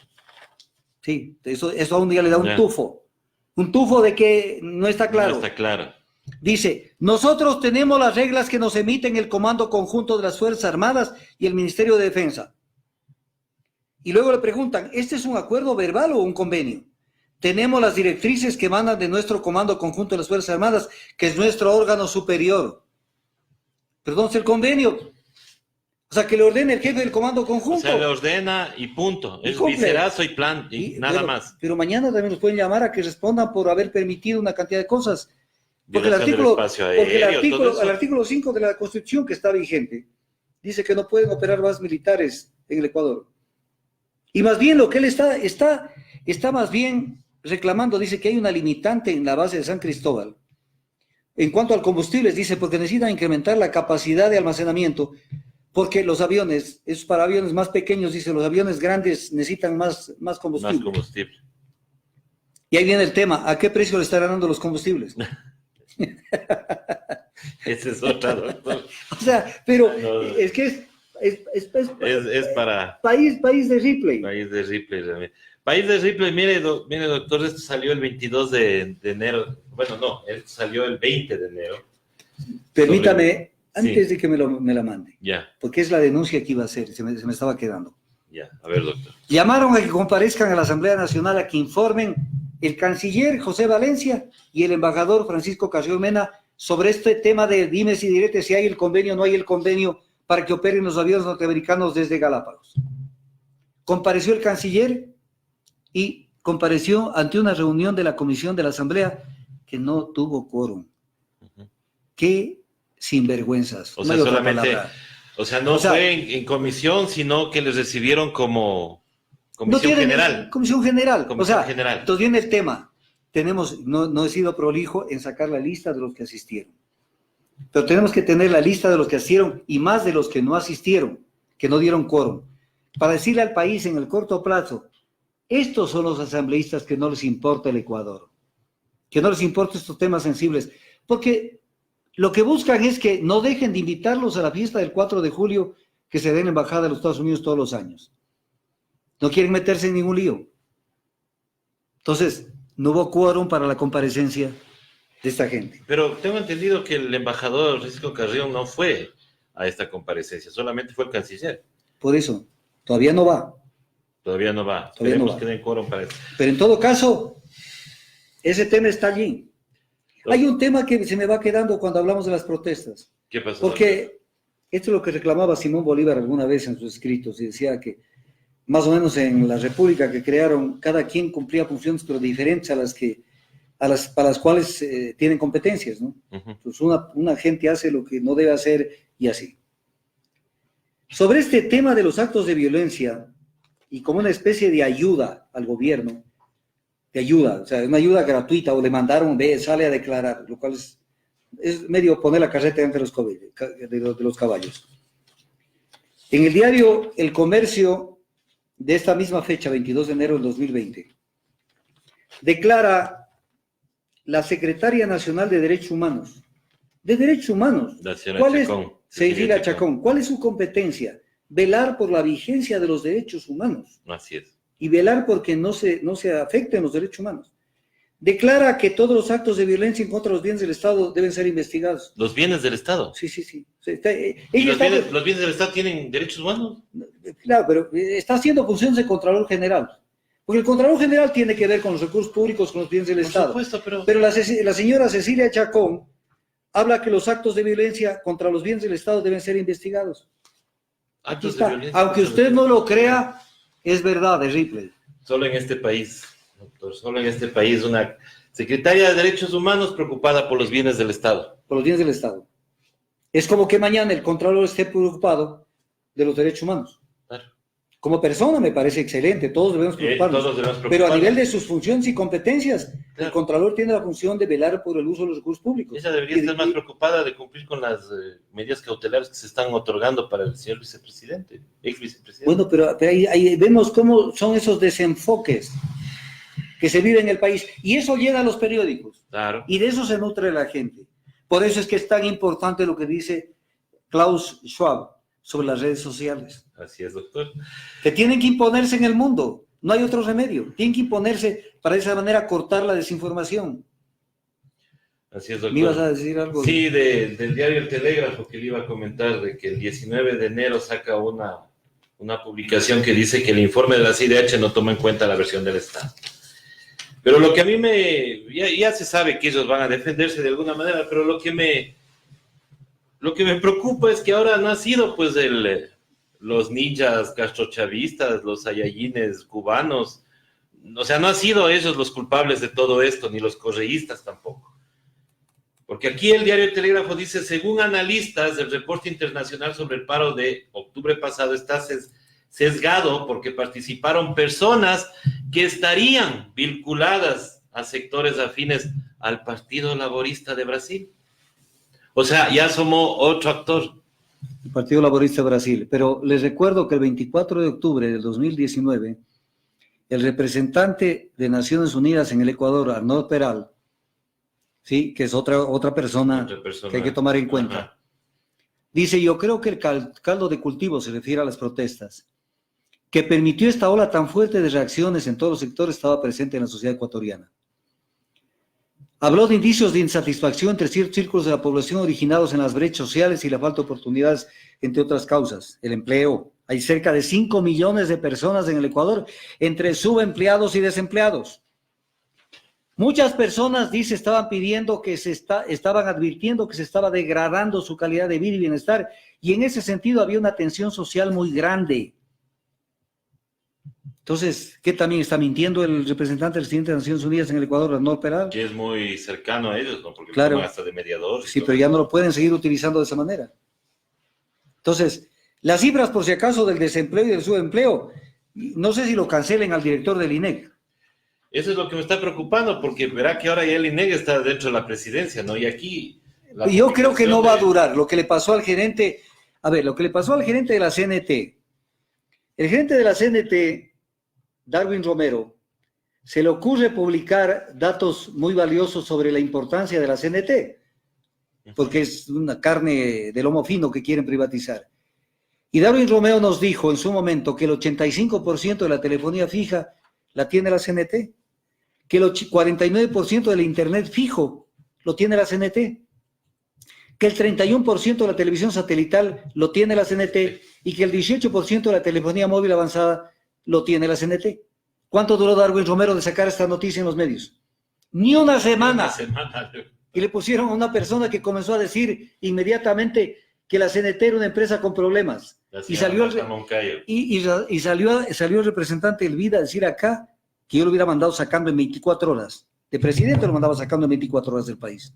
Sí, eso a un día le da un Ya. un tufo de que no está claro. No está claro. Dice, nosotros tenemos las reglas que nos emiten el Comando Conjunto de las Fuerzas Armadas y el Ministerio de Defensa. Y luego le preguntan, ¿este es un acuerdo verbal o un convenio? Tenemos las directrices que mandan de nuestro Comando Conjunto de las Fuerzas Armadas, que es nuestro órgano superior. Perdón, es el convenio. O sea, que le ordene el jefe del Comando O Conjunto. sea, le ordena y punto. Y Es cumple. viserazo y plan, y nada más. Pero mañana también los pueden llamar a que respondan por haber permitido una cantidad de cosas. Porque Violación del espacio aéreo, todo eso. el artículo 5 de la Constitución que está vigente dice que no pueden operar bases militares en el Ecuador. Y más bien lo que él está más bien reclamando, dice que hay una limitante en la base de San Cristóbal. En cuanto al combustible, dice, porque necesitan incrementar la capacidad de almacenamiento, porque los aviones, es para aviones más pequeños, dice, los aviones grandes necesitan más combustible. Más combustible. Y ahí viene el tema, ¿a qué precio le estarán dando los combustibles? Ese es otra, doctor. O sea, pero No. es que Es para país de Ripley. país de Ripley. Realmente. País de Ripley, mire, doctor, esto salió el 22 de enero. Bueno, no, esto salió el 20 de enero. Permítame, Sí. antes de que me la mande, Ya, porque es la denuncia que iba a hacer, se me estaba quedando. ya. A ver, doctor. Llamaron a que comparezcan a la Asamblea Nacional a que informen el canciller José Valencia y el embajador Francisco Carrió Mena sobre este tema de dimes y diretes, si hay el convenio o no hay el convenio para que operen los aviones norteamericanos desde Galápagos. Compareció el canciller y compareció ante una reunión de la comisión de la Asamblea que no tuvo quórum. Ujú. Qué sinvergüenzas. O No sea, hay otra solamente, palabra. no O sea, fue en comisión, sino que les recibieron como No comisión tienen general. comisión general. Comisión o sea, general. entonces viene el tema. No he sido prolijo en sacar la lista de los que asistieron. Pero tenemos que tener la lista de los que asistieron y más de los que no asistieron, que no dieron quórum, para decirle al país en el corto plazo, estos son los asambleístas que no les importa el Ecuador, que no les importa estos temas sensibles, porque lo que buscan es que no dejen de invitarlos a la fiesta del 4 de julio que se da en la Embajada de los Estados Unidos todos los años. No quieren meterse en ningún lío. Entonces, no hubo quórum para la comparecencia de esta gente. Pero tengo entendido que el embajador Francisco Carrión no fue a esta comparecencia, solamente fue el canciller. Por eso, todavía no va. Todavía no va. Todavía no Esperemos va. que den quórum para eso. Pero en todo caso, ese tema está allí. Hay un tema que se me va quedando cuando hablamos de las protestas. ¿Qué pasó? Porque esto es lo que reclamaba Simón Bolívar alguna vez en sus escritos, y decía que más o menos en la república que crearon, cada quien cumplía funciones pero diferentes para las cuales tienen competencias, ¿no? Ujú. Entonces una gente hace lo que no debe hacer y así. Sobre este tema de los actos de violencia y como una especie de ayuda al gobierno, de ayuda, o sea, una ayuda gratuita, o le mandaron, sale a declarar, lo cual es medio poner la carreta entre de los caballos. En el diario El Comercio de esta misma fecha, 22 de enero del 2020, declara la Secretaria Nacional de Derechos Humanos, La señora ¿cuál es? Chacón. Cecilia Chacón, ¿cuál es su competencia? Velar por la vigencia de los derechos humanos Así es. y velar porque no se afecten los derechos humanos. Declara que todos los actos de violencia en contra de los bienes del Estado deben ser investigados. Los bienes del Estado. Sí. ¿Y Ella está, los bienes del Estado tienen derechos humanos? claro, pero está haciendo funciones de Contralor General. Porque el Contralor General tiene que ver con los recursos públicos, con los bienes del Por Estado. supuesto, Pero la señora Cecilia Chacón habla que los actos de violencia contra los bienes del Estado deben ser investigados. Aquí actos de está. violencia Aunque contra usted los- no lo crea, es verdad, es Ripley. Solo en este país, doctor, solo en este país, una secretaria de Derechos Humanos preocupada por los bienes del Estado. Por los bienes del Estado. Es como que mañana el Contralor esté preocupado de los derechos humanos. Claro. Como persona me parece excelente, todos debemos preocuparnos. Todos debemos Pero a preocuparnos. nivel de sus funciones y competencias, el Claro. Contralor tiene la función de velar por el uso de los recursos públicos. Ella debería estar más preocupada de cumplir con las medidas cautelares que se están otorgando para el señor vicepresidente, ex vicepresidente. Bueno, pero ahí vemos cómo son esos desenfoques que se viven en el país. Y eso llega a los periódicos. Claro. Y de eso se nutre la gente. Por eso es que es tan importante lo que dice Klaus Schwab sobre las redes sociales, Así es, doctor. que tienen que imponerse en el mundo. No hay otro remedio. Tienen que imponerse para de esa manera cortar la desinformación. Así es, ¿Me ibas a doctor. decir algo? Sí, del diario El Telégrafo, que le iba a comentar de que el 19 de enero saca una publicación que dice que el informe de la CIDH no toma en cuenta la versión del Estado. Pero lo que a mí ya se sabe que ellos van a defenderse de alguna manera, pero lo que me preocupa es que ahora han nacido pues los ninjas castrochavistas, los sayayines cubanos. O sea, no han sido ellos los culpables de todo esto, ni los correístas tampoco. Porque aquí el diario El Telégrafo dice, según analistas, el reporte internacional sobre el paro de octubre pasado está sesgado porque participaron personas que estarían vinculadas a sectores afines al Partido Laborista de Brasil. O sea, ya somos otro actor. El Partido Laborista de Brasil. Pero les recuerdo que el 24 de octubre del 2019, el representante de Naciones Unidas en el Ecuador, Arnaud Peral, ¿sí? Que es otra persona que hay que tomar en cuenta, Ajá. Dice, yo creo que el caldo de cultivo se refiere a las protestas, que permitió esta ola tan fuerte de reacciones en todos los sectores, estaba presente en la sociedad ecuatoriana. Habló de indicios de insatisfacción entre ciertos círculos de la población originados en las brechas sociales y la falta de oportunidades, entre otras causas. El empleo. Hay cerca de 5 millones de personas en el Ecuador, entre subempleados y desempleados. Muchas personas, dice, estaban pidiendo que estaban advirtiendo que se estaba degradando su calidad de vida y bienestar, y en ese sentido había una tensión social muy grande. Entonces, ¿qué también está mintiendo el representante del presidente de Naciones Unidas en el Ecuador, Arnoldo Peral? Que es muy cercano a ellos, ¿no? Porque claro, lo toman hasta de mediador. Sí, pero ya no lo pueden seguir utilizando de esa manera. Entonces, las cifras, por si acaso, del desempleo y del subempleo, no sé si lo cancelen al director del INEC. Eso es lo que me está preocupando, porque verá que ahora ya el INEC está dentro de la presidencia, ¿no? Y aquí... Yo creo que no va a durar. Lo que le pasó al gerente... A ver, lo que le pasó al gerente de la CNT. El gerente de la CNT, Darwin Romero, se le ocurre publicar datos muy valiosos sobre la importancia de la CNT, porque es una carne de lomo fino que quieren privatizar. Y Darwin Romero nos dijo en su momento que el 85% de la telefonía fija la tiene la CNT, que el 49% del internet fijo lo tiene la CNT, que el 31% de la televisión satelital lo tiene la CNT y que el 18% de la telefonía móvil avanzada lo tiene la CNT. ¿Cuánto duró Darwin Romero de sacar esta noticia en los medios? Ni una semana. Y le pusieron a una persona que comenzó a decir inmediatamente que la CNT era una empresa con problemas. Y salió el representante del Vida a decir acá que yo lo hubiera mandado sacando en 24 horas. De presidente lo mandaba sacando en 24 horas del país.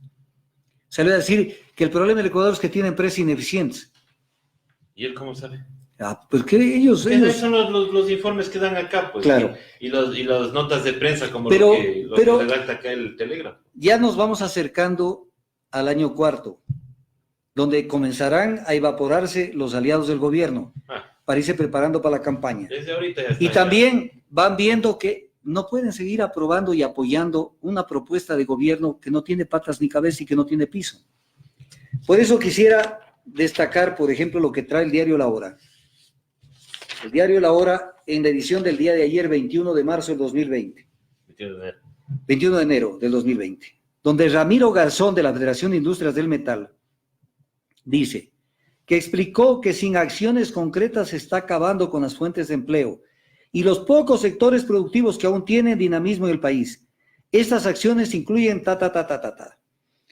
Salió a decir que el problema del Ecuador es que tiene empresas ineficientes. ¿Y él cómo sabe? Pues que ellos son los informes que dan acá, pues. Claro. Y las notas de prensa, como lo que redacta acá el Telegrafo. Ya nos vamos acercando al año cuarto, donde comenzarán a evaporarse los aliados del gobierno para irse preparando para la campaña. Desde ahorita ya está. Y también van viendo que no pueden seguir aprobando y apoyando una propuesta de gobierno que no tiene patas ni cabeza y que no tiene piso. Por eso quisiera destacar, por ejemplo, lo que trae el diario La Hora. El diario La Hora, en la edición del día de ayer, 21 de marzo del 2020. 21 de enero del 2020. Donde Ramiro Garzón, de la Federación de Industrias del Metal, dice que explicó que sin acciones concretas se está acabando con las fuentes de empleo y los pocos sectores productivos que aún tienen dinamismo en el país. Estas acciones incluyen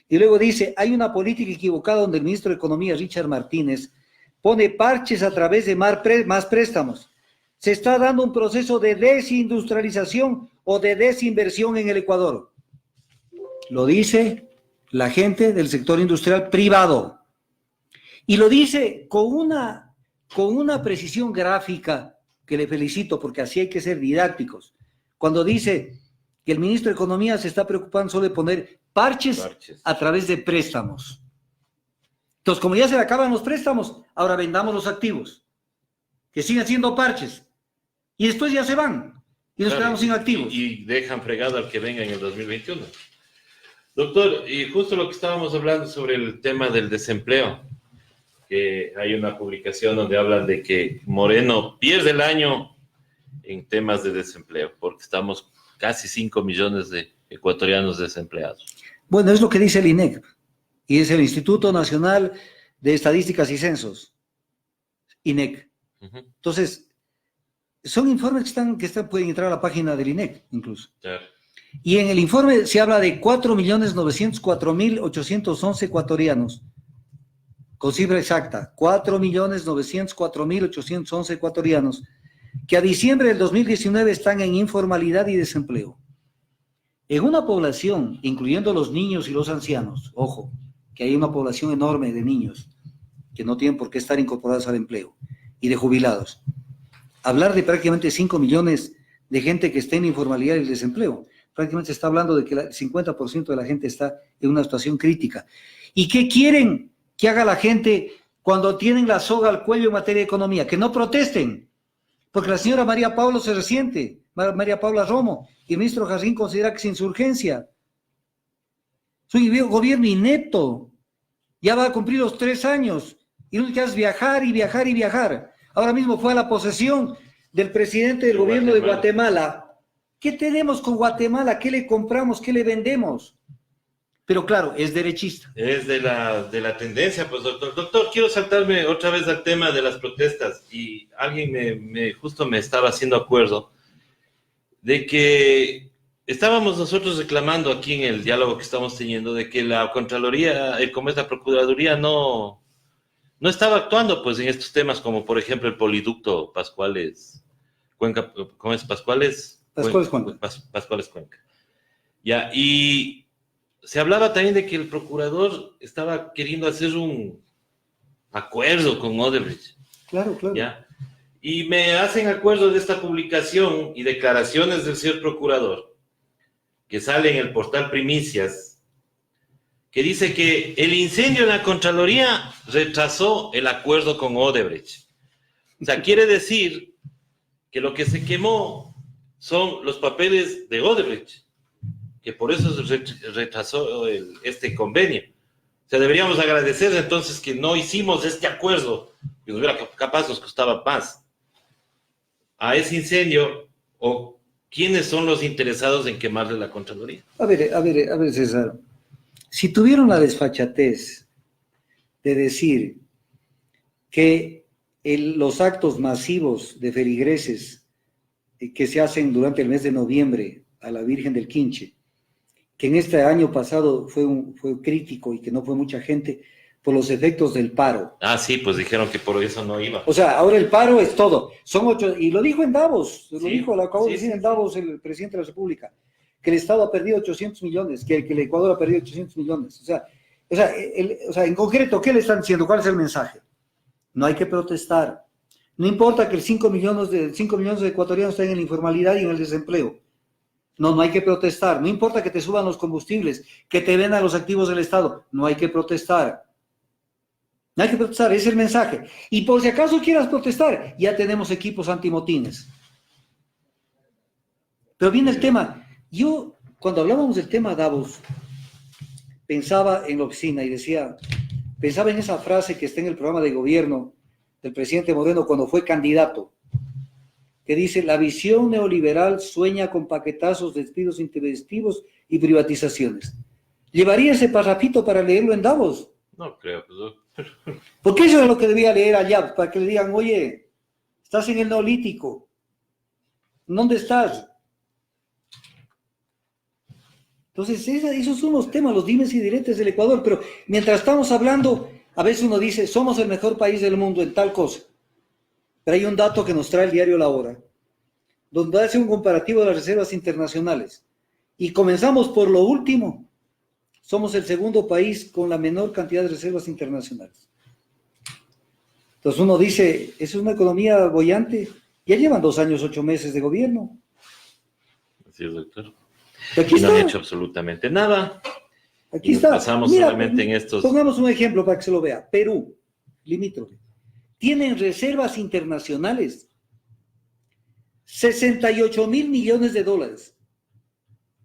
Y luego dice, hay una política equivocada donde el ministro de Economía, Richard Martínez, pone parches a través de más préstamos. Se está dando un proceso de desindustrialización o de desinversión en el Ecuador. Lo dice la gente del sector industrial privado. Y lo dice con una precisión gráfica que le felicito, porque así hay que ser didácticos. Cuando dice que el ministro de Economía se está preocupando solo de poner parches a través de préstamos. Entonces, como ya se le acaban los préstamos, ahora vendamos los activos, que sigan siendo parches, y después ya se van, y nos quedamos sin activos. Y dejan fregado al que venga en el 2021. Doctor, y justo lo que estábamos hablando sobre el tema del desempleo, que hay una publicación donde hablan de que Moreno pierde el año en temas de desempleo, porque estamos casi 5 millones de ecuatorianos desempleados. Bueno, es lo que dice el INEC, y es el Instituto Nacional de Estadísticas y Censos, INEC. Entonces, son informes que pueden entrar a la página del INEC, incluso. Claro. Y en el informe se habla de 4.904.811 ecuatorianos, con cifra exacta, 4.904.811 ecuatorianos, que a diciembre del 2019 están en informalidad y desempleo. En una población, incluyendo los niños y los ancianos, ojo, que hay una población enorme de niños que no tienen por qué estar incorporados al empleo, y de jubilados. Hablar de prácticamente 5 millones de gente que está en informalidad y desempleo, prácticamente se está hablando de que el 50% de la gente está en una situación crítica. ¿Y qué quieren que haga la gente cuando tienen la soga al cuello en materia de economía? Que no protesten, porque la señora María Paula se resiente, María Paula Romo, y el ministro Jardín considera que es insurgencia. Es un gobierno inepto, ya va a cumplir los 3 años, Y lo que hace es viajar y viajar y viajar. Ahora mismo fue a la posesión del presidente del gobierno de Guatemala. ¿Qué tenemos con Guatemala? ¿Qué le compramos? ¿Qué le vendemos? Pero claro, es derechista. Es de la tendencia, pues, doctor. Doctor, quiero saltarme otra vez al tema de las protestas. Y alguien justo me estaba haciendo acuerdo de que estábamos nosotros reclamando aquí en el diálogo que estamos teniendo de que la Contraloría, como es la Procuraduría, no estaba actuando pues en estos temas, como por ejemplo el poliducto Pascuales Cuenca, ¿cómo es? Pascuales Cuenca. Pascuales Cuenca. Ya, y se hablaba también de que el procurador estaba queriendo hacer un acuerdo con Odebrecht. Claro, claro. ¿Ya? Y me hacen acuerdo de esta publicación y declaraciones del señor procurador, que sale en el portal Primicias, que dice que el incendio en la Contraloría retrasó el acuerdo con Odebrecht. O sea, quiere decir que lo que se quemó son los papeles de Odebrecht, que por eso se retrasó este convenio. O sea, deberíamos agradecer entonces que no hicimos este acuerdo, que nos hubiera capaz nos costaba más. A ese incendio, o quiénes son los interesados en quemarle la Contraloría. A ver, César. Si tuvieron la desfachatez de decir que los actos masivos de feligreses que se hacen durante el mes de noviembre a la Virgen del Quinche, que en este año pasado fue crítico y que no fue mucha gente por los efectos del paro. Ah, sí, pues dijeron que por eso no iba. O sea, ahora el paro es todo. Son 8, y lo dijo en Davos, lo acabó de decir en Davos el presidente de la República, que el Estado ha perdido 800 millones, que el Ecuador ha perdido 800 millones. O sea, en concreto, ¿qué le están diciendo? ¿Cuál es el mensaje? No hay que protestar. No importa que 5 millones de ecuatorianos estén en la informalidad y en el desempleo. No hay que protestar. No importa que te suban los combustibles, que te vendan los activos del Estado. No hay que protestar. No hay que protestar, ese es el mensaje. Y por si acaso quieras protestar, ya tenemos equipos antimotines. Pero viene el tema. Yo, cuando hablábamos del tema Davos, pensaba en la oficina y pensaba en esa frase que está en el programa de gobierno del presidente Moreno cuando fue candidato, que dice: la visión neoliberal sueña con paquetazos, despidos intempestivos y privatizaciones. ¿Llevaría ese parrafito para leerlo en Davos? No creo. Porque eso es lo que debía leer allá, para que le digan: oye, estás en el Neolítico, ¿dónde estás? Entonces, esos son los temas, los dimes y diretes del Ecuador, pero mientras estamos hablando, a veces uno dice: somos el mejor país del mundo en tal cosa, pero hay un dato que nos trae el diario La Hora, donde hace un comparativo de las reservas internacionales, y comenzamos por lo último. Somos el segundo país con la menor cantidad de reservas internacionales. Entonces uno dice: es una economía boyante. Ya llevan 2 años, 8 meses de gobierno. Así es, doctor. Aquí y no está. han hecho absolutamente nada. Aquí está. Pasamos solamente en estos. Pongamos un ejemplo para que se lo vea. Perú, limítrofe, tienen reservas internacionales 68,000 millones de dólares.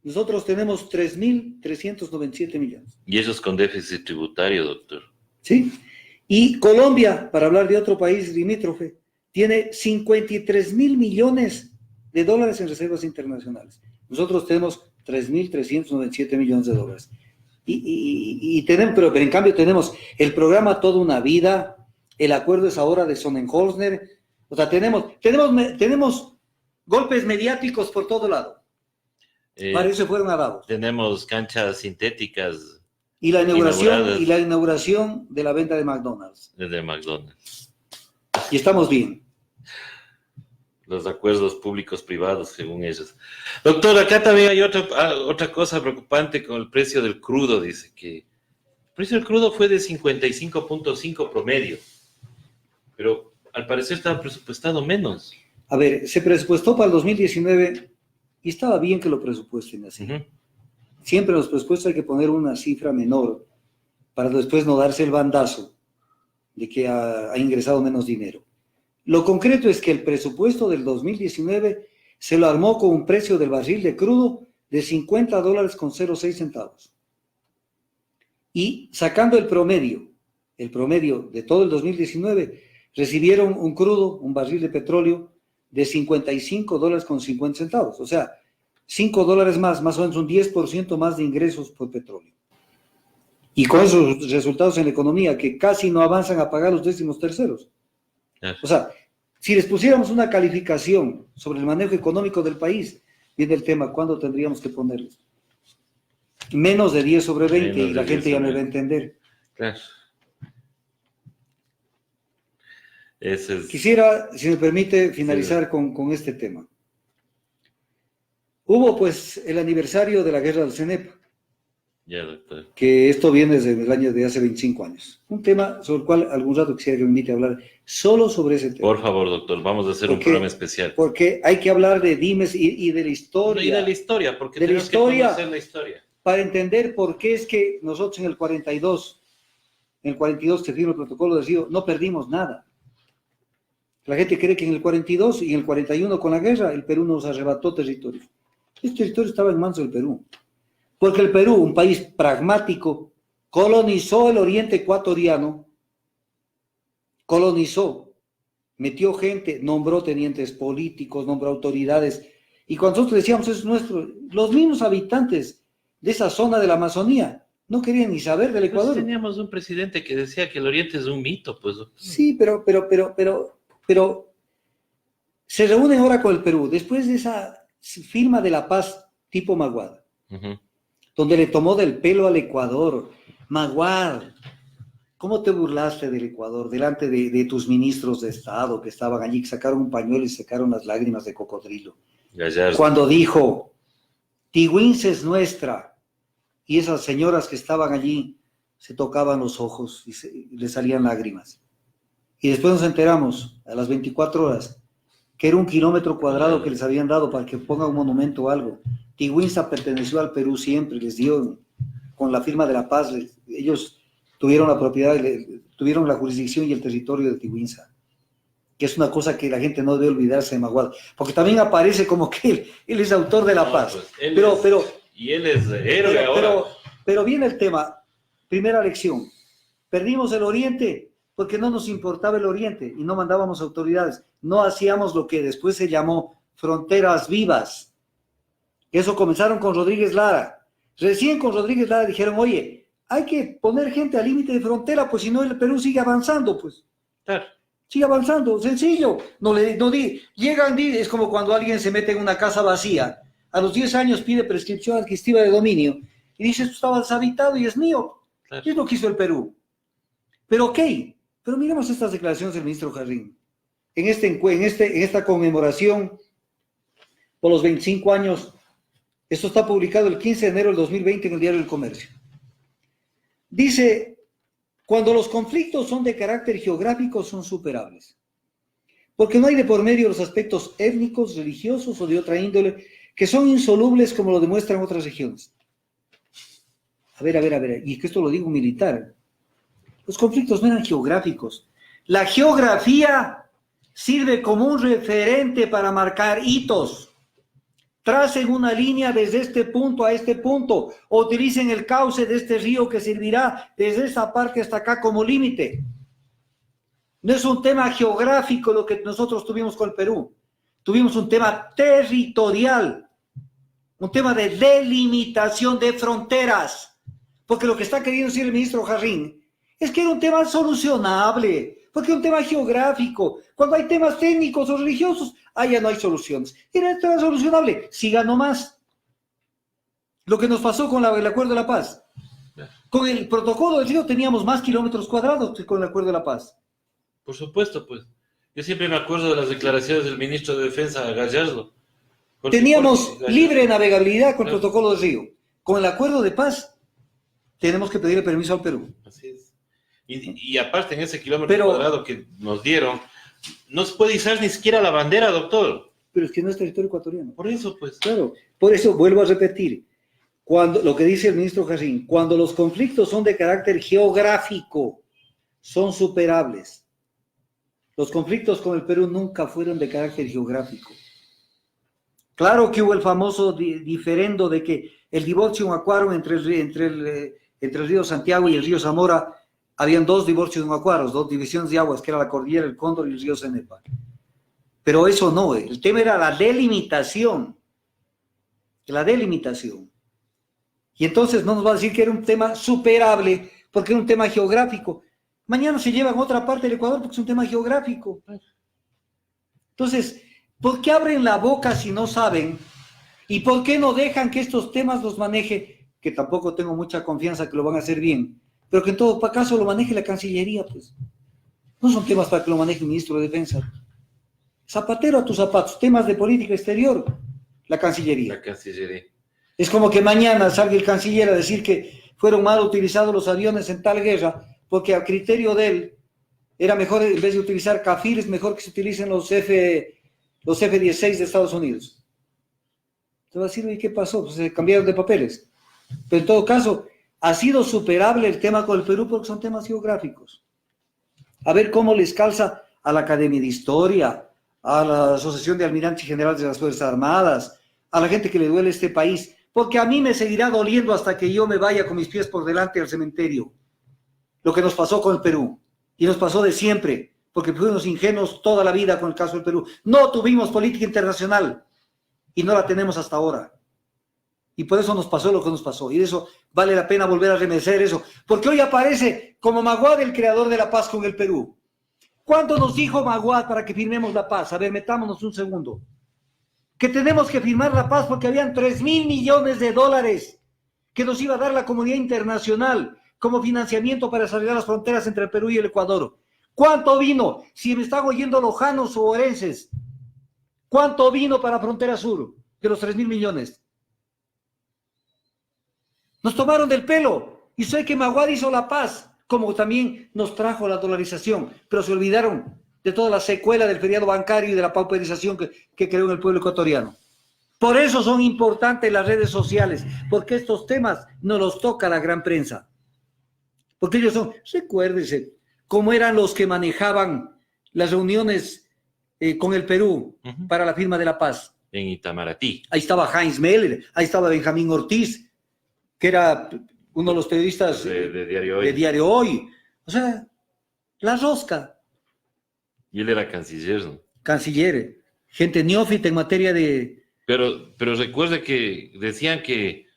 Nosotros tenemos 3,397 millones. Y ellos con déficit tributario, doctor. ¿Sí? Y Colombia, para hablar de otro país limítrofe, tiene 53,000 millones de dólares en reservas internacionales. Nosotros tenemos 3,397 millones de dólares. Y tenemos, pero en cambio tenemos el programa Toda una Vida, el acuerdo es ahora de Sonnenholzner. O sea, tenemos golpes mediáticos por todo lado. Para eso fueron a Davos. Tenemos canchas sintéticas. Y la inauguración de la venta de McDonald's. Desde McDonald's. Y estamos bien. Los acuerdos públicos-privados, según ellos. Doctor, acá también hay otra cosa preocupante con el precio del crudo. Dice que el precio del crudo fue de 55.5 promedio. Pero al parecer estaba presupuestado menos. A ver, se presupuestó para el 2019 y estaba bien que lo presupuesten así. Uh-huh. Siempre en los presupuestos hay que poner una cifra menor para después no darse el bandazo de que ha ingresado menos dinero. Lo concreto es que el presupuesto del 2019 se lo armó con un precio del barril de crudo de $50.06. Y sacando el promedio el promedio de todo el 2019, recibieron un crudo, un barril de petróleo de $55.50. O sea, $5 más o menos un 10% más de ingresos por petróleo. Y con esos resultados en la economía que casi no avanzan a pagar los 13º. O sea, si les pusiéramos una calificación sobre el manejo económico del país, viene el tema, ¿cuándo tendríamos que ponerles? Menos de 10 sobre 20 y la gente ya me va a entender. Claro. Quisiera, si me permite, finalizar con este tema. Hubo pues el aniversario de la guerra del CENEP, Ya, doctor. que esto viene desde el año de hace 25 años. Un tema sobre el cual algún rato quisiera que me invite a hablar solo sobre ese tema. Por favor, doctor, vamos a hacer un programa especial. Porque hay que hablar de dimes y de la historia. Y de la historia, porque de la tenemos historia, que conocer la historia. Para entender por qué es que nosotros en el 42 se firma el protocolo de Río, no perdimos nada. La gente cree que en el 42 y en el 41 con la guerra, el Perú nos arrebató territorio. Este territorio estaba en manos del Perú. Porque el Perú, un país pragmático, colonizó el oriente ecuatoriano, metió gente, nombró tenientes políticos, nombró autoridades. Y cuando nosotros decíamos eso es nuestro, los mismos habitantes de esa zona de la Amazonía no querían ni saber del Ecuador. Pues teníamos un presidente que decía que el oriente es un mito, pues. Sí, pero se reúnen ahora con el Perú, después de esa firma de la paz tipo Maguad, donde le tomó del pelo al Ecuador. Maguad, ¿cómo te burlaste del Ecuador delante de tus ministros de Estado que estaban allí, que sacaron un pañuelo y secaron las lágrimas de cocodrilo? Gallardo. Cuando dijo, Tigüinza es nuestra, y esas señoras que estaban allí se tocaban los ojos y les salían lágrimas. Y después nos enteramos, a las 24 horas, que era 1 kilómetro cuadrado que les habían dado para que ponga un monumento o algo. Tigüinza perteneció al Perú siempre, les dio, con la firma de la paz, ellos tuvieron la propiedad, tuvieron la jurisdicción y el territorio de Tigüinza, que es una cosa que la gente no debe olvidarse de Maguad, porque también aparece como que él es autor de la paz. Pues y él es héroe ahora. Pero viene el tema, primera lección, perdimos el oriente porque no nos importaba el oriente y no mandábamos autoridades, no hacíamos lo que después se llamó fronteras vivas. Eso comenzaron con Rodríguez Lara. Recién con Rodríguez Lara dijeron, oye, hay que poner gente al límite de frontera, pues si no el Perú sigue avanzando, pues. Claro. Sigue avanzando, sencillo. Llegan, es como cuando alguien se mete en una casa vacía, a los 10 años pide prescripción adquisitiva de dominio, y dice, esto estaba deshabitado y es mío. Claro. Y es lo que hizo el Perú. Pero ok, pero miremos estas declaraciones del ministro Jarrín. En esta conmemoración por los 25 años, esto está publicado el 15 de enero del 2020 en el Diario del Comercio. Dice, cuando los conflictos son de carácter geográfico son superables, porque no hay de por medio los aspectos étnicos, religiosos o de otra índole que son insolubles como lo demuestran otras regiones. A ver, y que esto lo digo militar. Los conflictos no eran geográficos. La geografía sirve como un referente para marcar hitos. Tracen una línea desde este punto a este punto, o utilicen el cauce de este río que servirá desde esa parte hasta acá como límite. No es un tema geográfico lo que nosotros tuvimos con el Perú. Tuvimos un tema territorial, un tema de delimitación de fronteras. Porque lo que está queriendo decir el ministro Jarrín es que era un tema solucionable, porque es un tema geográfico. Cuando hay temas técnicos o religiosos, ya no hay soluciones. Era un tema solucionable, siga nomás. Lo que nos pasó con el Acuerdo de la Paz. Con el protocolo del Río teníamos más kilómetros cuadrados que con el Acuerdo de la Paz. Por supuesto, pues. Yo siempre me acuerdo de las declaraciones del ministro de Defensa, Gallardo. Teníamos libre navegabilidad con el protocolo del Río. Con el Acuerdo de Paz tenemos que pedirle permiso al Perú. Así es. Y aparte, en ese kilómetro cuadrado que nos dieron, no se puede izar ni siquiera la bandera, doctor. Pero es que no es territorio ecuatoriano. Por eso, pues. Claro, por eso vuelvo a repetir. Lo que dice el ministro Jarrín, cuando los conflictos son de carácter geográfico, son superables. Los conflictos con el Perú nunca fueron de carácter geográfico. Claro que hubo el famoso diferendo de que el divorcio acuarum entre el río Santiago y el río Zamora habían 2 divorcios no acuados, 2 divisiones de aguas, que era la cordillera del Cóndor y el río Cenepa. Pero eso no, el tema era la delimitación. La delimitación. Y entonces no nos va a decir que era un tema superable, porque era un tema geográfico. Mañana se llevan a otra parte del Ecuador porque es un tema geográfico. Entonces, ¿por qué abren la boca si no saben? ¿Y por qué no dejan que estos temas los maneje? Que tampoco tengo mucha confianza que lo van a hacer bien, pero que en todo caso lo maneje la Cancillería, pues. No son temas para que lo maneje el ministro de Defensa. Zapatero a tus zapatos, temas de política exterior, la Cancillería. La Cancillería. Es como que mañana salga el canciller a decir que fueron mal utilizados los aviones en tal guerra, porque a criterio de él era mejor, en vez de utilizar Kafir, es mejor que se utilicen los F-16 de Estados Unidos. Te va a decir, ¿y qué pasó? Pues se cambiaron de papeles. Pero en todo caso, ha sido superable el tema con el Perú porque son temas geográficos. A ver cómo les calza a la Academia de Historia, a la Asociación de Almirantes Generales de las Fuerzas Armadas, a la gente que le duele este país, porque a mí me seguirá doliendo hasta que yo me vaya con mis pies por delante al cementerio. Lo que nos pasó con el Perú, y nos pasó de siempre, porque fuimos ingenuos toda la vida con el caso del Perú. No tuvimos política internacional, y no la tenemos hasta ahora. Y por eso nos pasó lo que nos pasó, y de eso vale la pena volver a remecer eso, porque hoy aparece como Maguad el creador de la paz con el Perú. ¿Cuánto nos dijo Maguad para que firmemos la paz? A ver, metámonos un segundo. Que tenemos que firmar la paz porque habían 3.000 millones de dólares que nos iba a dar la comunidad internacional como financiamiento para desarrollar las fronteras entre el Perú y el Ecuador. ¿Cuánto vino? Si me están oyendo lojanos o orenses, ¿cuánto vino para Frontera Sur de los 3.000 millones? Nos tomaron del pelo y sé que Maguad hizo la paz, como también nos trajo la dolarización, pero se olvidaron de toda la secuela del feriado bancario y de la pauperización que creó en el pueblo ecuatoriano. Por eso son importantes las redes sociales, porque estos temas no los toca la gran prensa. Porque ellos son, recuérdese, cómo eran los que manejaban las reuniones con el Perú para la firma de la paz. En Itamaraty. Ahí estaba Heinz Meller, ahí estaba Benjamín Ortiz, que era uno de los periodistas de Diario Hoy. de Diario Hoy. O sea, la rosca. Y él era canciller, ¿no? Canciller, gente neófita en materia de... Pero recuerde que decían que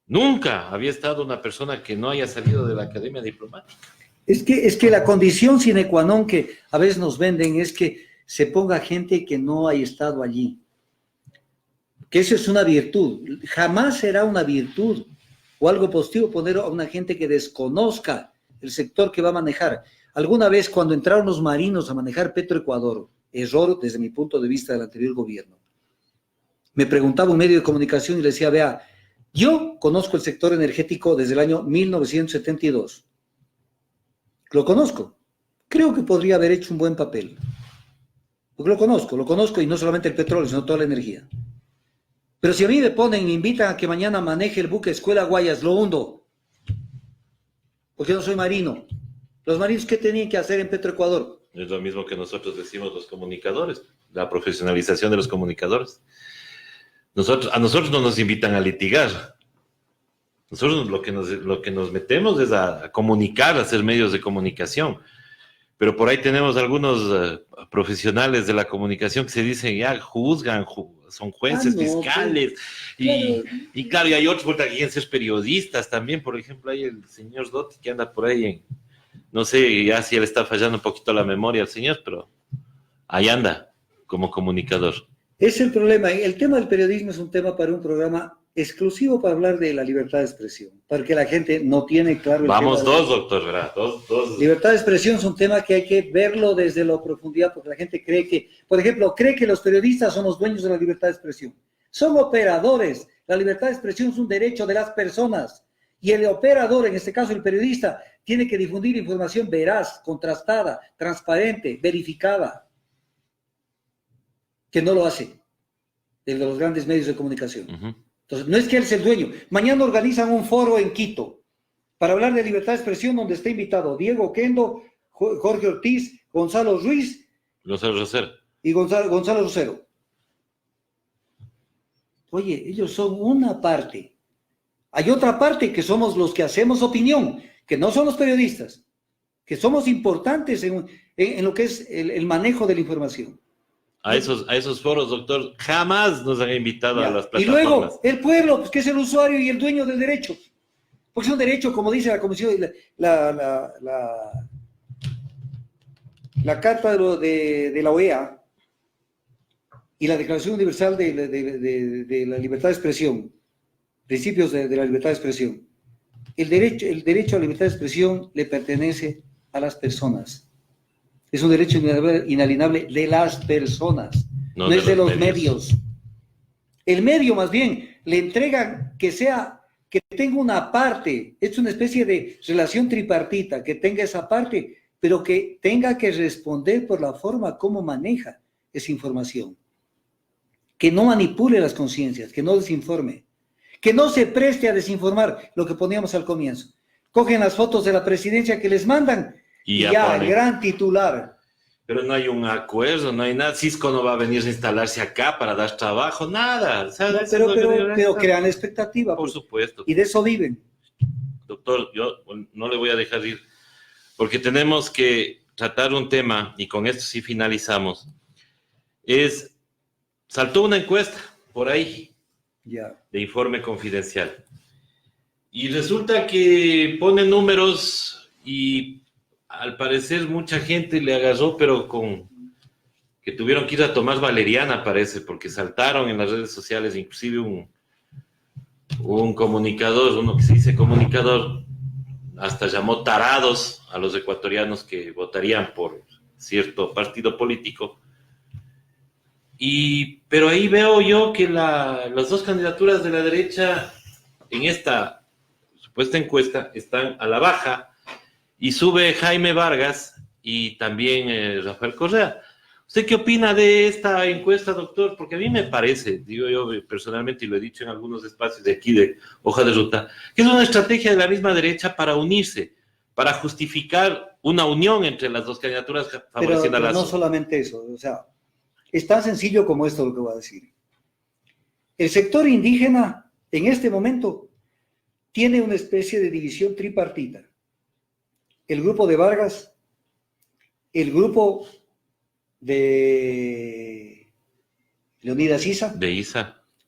nunca había estado una persona que no haya salido de la academia diplomática. Es que la condición sine qua non que a veces nos venden es que se ponga gente que no haya estado allí. Que eso es una virtud. Jamás será una virtud o algo positivo poner a una gente que desconozca el sector que va a manejar. Alguna vez cuando entraron los marinos a manejar Petroecuador, error desde mi punto de vista del anterior gobierno, me preguntaba un medio de comunicación y le decía, vea, yo conozco el sector energético desde el año 1972. Lo conozco. Creo que podría haber hecho un buen papel. Porque lo conozco y no solamente el petróleo, sino toda la energía. Pero si a mí me ponen y me invitan a que mañana maneje el buque Escuela Guayas, lo hundo. Porque no soy marino. Los marinos, ¿qué tenían que hacer en Petroecuador? Es lo mismo que nosotros decimos los comunicadores, la profesionalización de los comunicadores. A nosotros no nos invitan a litigar. Nosotros lo que nos metemos es a comunicar, a hacer medios de comunicación. Pero por ahí tenemos algunos profesionales de la comunicación que se dicen, ya juzgan, son jueces, fiscales. Pues, y claro, y hay otros que quieren ser periodistas también. Por ejemplo, hay el señor Dotti que anda por ahí no sé ya si él está fallando un poquito la memoria al señor, pero ahí anda como comunicador. Es el problema. El tema del periodismo es un tema para un programa exclusivo para hablar de la libertad de expresión, porque la gente no tiene claro el Vamos tema dos, doctor, ¿verdad? Dos. Libertad de expresión es un tema que hay que verlo desde la profundidad, porque la gente cree que, por ejemplo, cree que los periodistas son los dueños de la libertad de expresión. Son operadores. La libertad de expresión es un derecho de las personas. Y el operador, en este caso el periodista, tiene que difundir información veraz, contrastada, transparente, verificada, que no lo hace de los grandes medios de comunicación. Entonces, no es que él sea el dueño. Mañana organizan un foro en Quito para hablar de libertad de expresión donde está invitado Diego Kendo, Jorge Ortiz, Gonzalo Ruiz y Gonzalo Rosero. Oye, ellos son una parte. Hay otra parte que somos los que hacemos opinión, que no son los periodistas. que somos importantes en lo que es el manejo de la información. A esos foros, doctor, jamás nos han invitado a las Y plataformas. luego, el pueblo, pues, que es el usuario y el dueño del derecho. Porque es un derecho, como dice la Comisión, la Carta de la OEA y la Declaración Universal de la Libertad de Expresión, principios de la libertad de expresión. El derecho a la libertad de expresión le pertenece a las personas. Es un derecho inalienable de las personas, no es de los medios. El medio, más bien, le entregan que tenga una parte, es una especie de relación tripartita, que tenga esa parte, pero que tenga que responder por la forma como maneja esa información. Que no manipule las conciencias, que no desinforme, que no se preste a desinformar, lo que poníamos al comienzo. Cogen las fotos de la presidencia que les mandan y ya el gran titular. Pero no hay un acuerdo, no hay nada. Cisco no va a venir a instalarse acá para dar trabajo, nada. ¿Sabes? Pero crean expectativa. Por supuesto. Y de eso viven. Doctor, yo no le voy a dejar ir, porque tenemos que tratar un tema, y con esto sí finalizamos. Saltó una encuesta por ahí, de Informe Confidencial. Y resulta que pone números y al parecer mucha gente le agarró, pero que tuvieron que ir a tomar valeriana, parece, porque saltaron en las redes sociales, inclusive un comunicador, uno que se dice comunicador, hasta llamó tarados a los ecuatorianos que votarían por cierto partido político. Pero ahí veo yo que las dos candidaturas de la derecha en esta supuesta encuesta están a la baja, y sube Jaime Vargas y también Rafael Correa. ¿Usted qué opina de esta encuesta, doctor? Porque a mí me parece, digo yo personalmente, y lo he dicho en algunos espacios de aquí de Hoja de Ruta, que es una estrategia de la misma derecha para unirse, para justificar una unión entre las dos candidaturas favoreciendo a las... No solamente eso, o sea, es tan sencillo como esto lo que voy a decir. El sector indígena, en este momento, tiene una especie de división tripartita. El grupo de Vargas, el grupo de Leonidas Issa,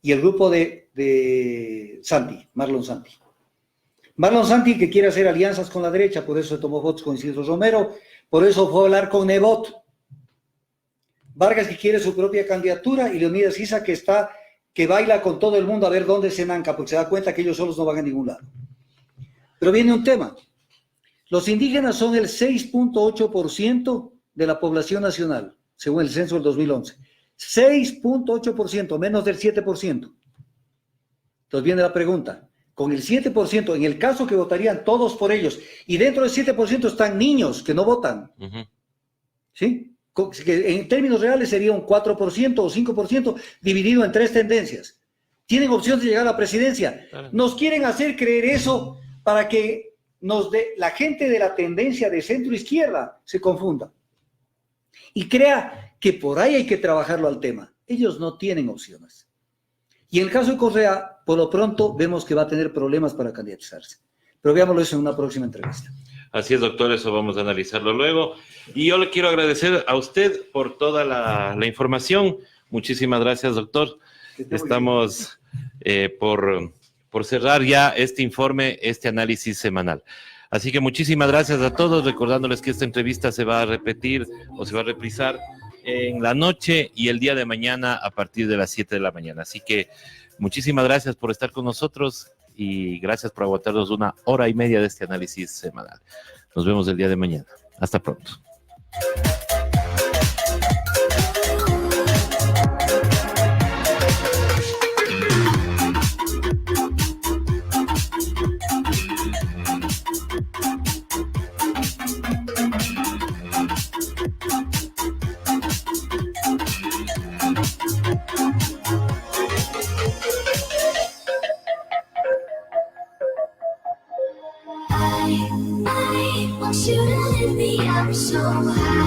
y el grupo de Santi, Marlon Santi. Marlon Santi, que quiere hacer alianzas con la derecha, por eso se tomó votos con Isidro Romero, por eso fue a hablar con Nebot. Vargas, que quiere su propia candidatura, y Leonidas Issa, que baila con todo el mundo a ver dónde se nanca, porque se da cuenta que ellos solos no van a ningún lado. Pero viene un tema. Los indígenas son el 6.8% de la población nacional, según el censo del 2011. 6.8%, menos del 7%. Entonces viene la pregunta. Con el 7%, en el caso que votarían todos por ellos, y dentro del 7% están niños que no votan, ¿sí? Que en términos reales sería un 4% o 5% dividido en tres tendencias. Tienen opción de llegar a la presidencia. Nos quieren hacer creer eso para que la gente de la tendencia de centro-izquierda se confunda y crea que por ahí hay que trabajarlo al tema. Ellos no tienen opciones. Y en el caso de Correa, por lo pronto, vemos que va a tener problemas para candidatizarse. Pero veámoslo eso en una próxima entrevista. Así es, doctor, eso vamos a analizarlo luego. Y yo le quiero agradecer a usted por toda la información. Muchísimas gracias, doctor. Estamos por cerrar ya este informe, este análisis semanal. Así que muchísimas gracias a todos, recordándoles que esta entrevista se va a repetir o se va a reprisar en la noche y el día de mañana a partir de las 7 de la mañana. Así que muchísimas gracias por estar con nosotros y gracias por aguantarnos 1 hora y media de este análisis semanal. Nos vemos el día de mañana. Hasta pronto. I want you to lift me up so high.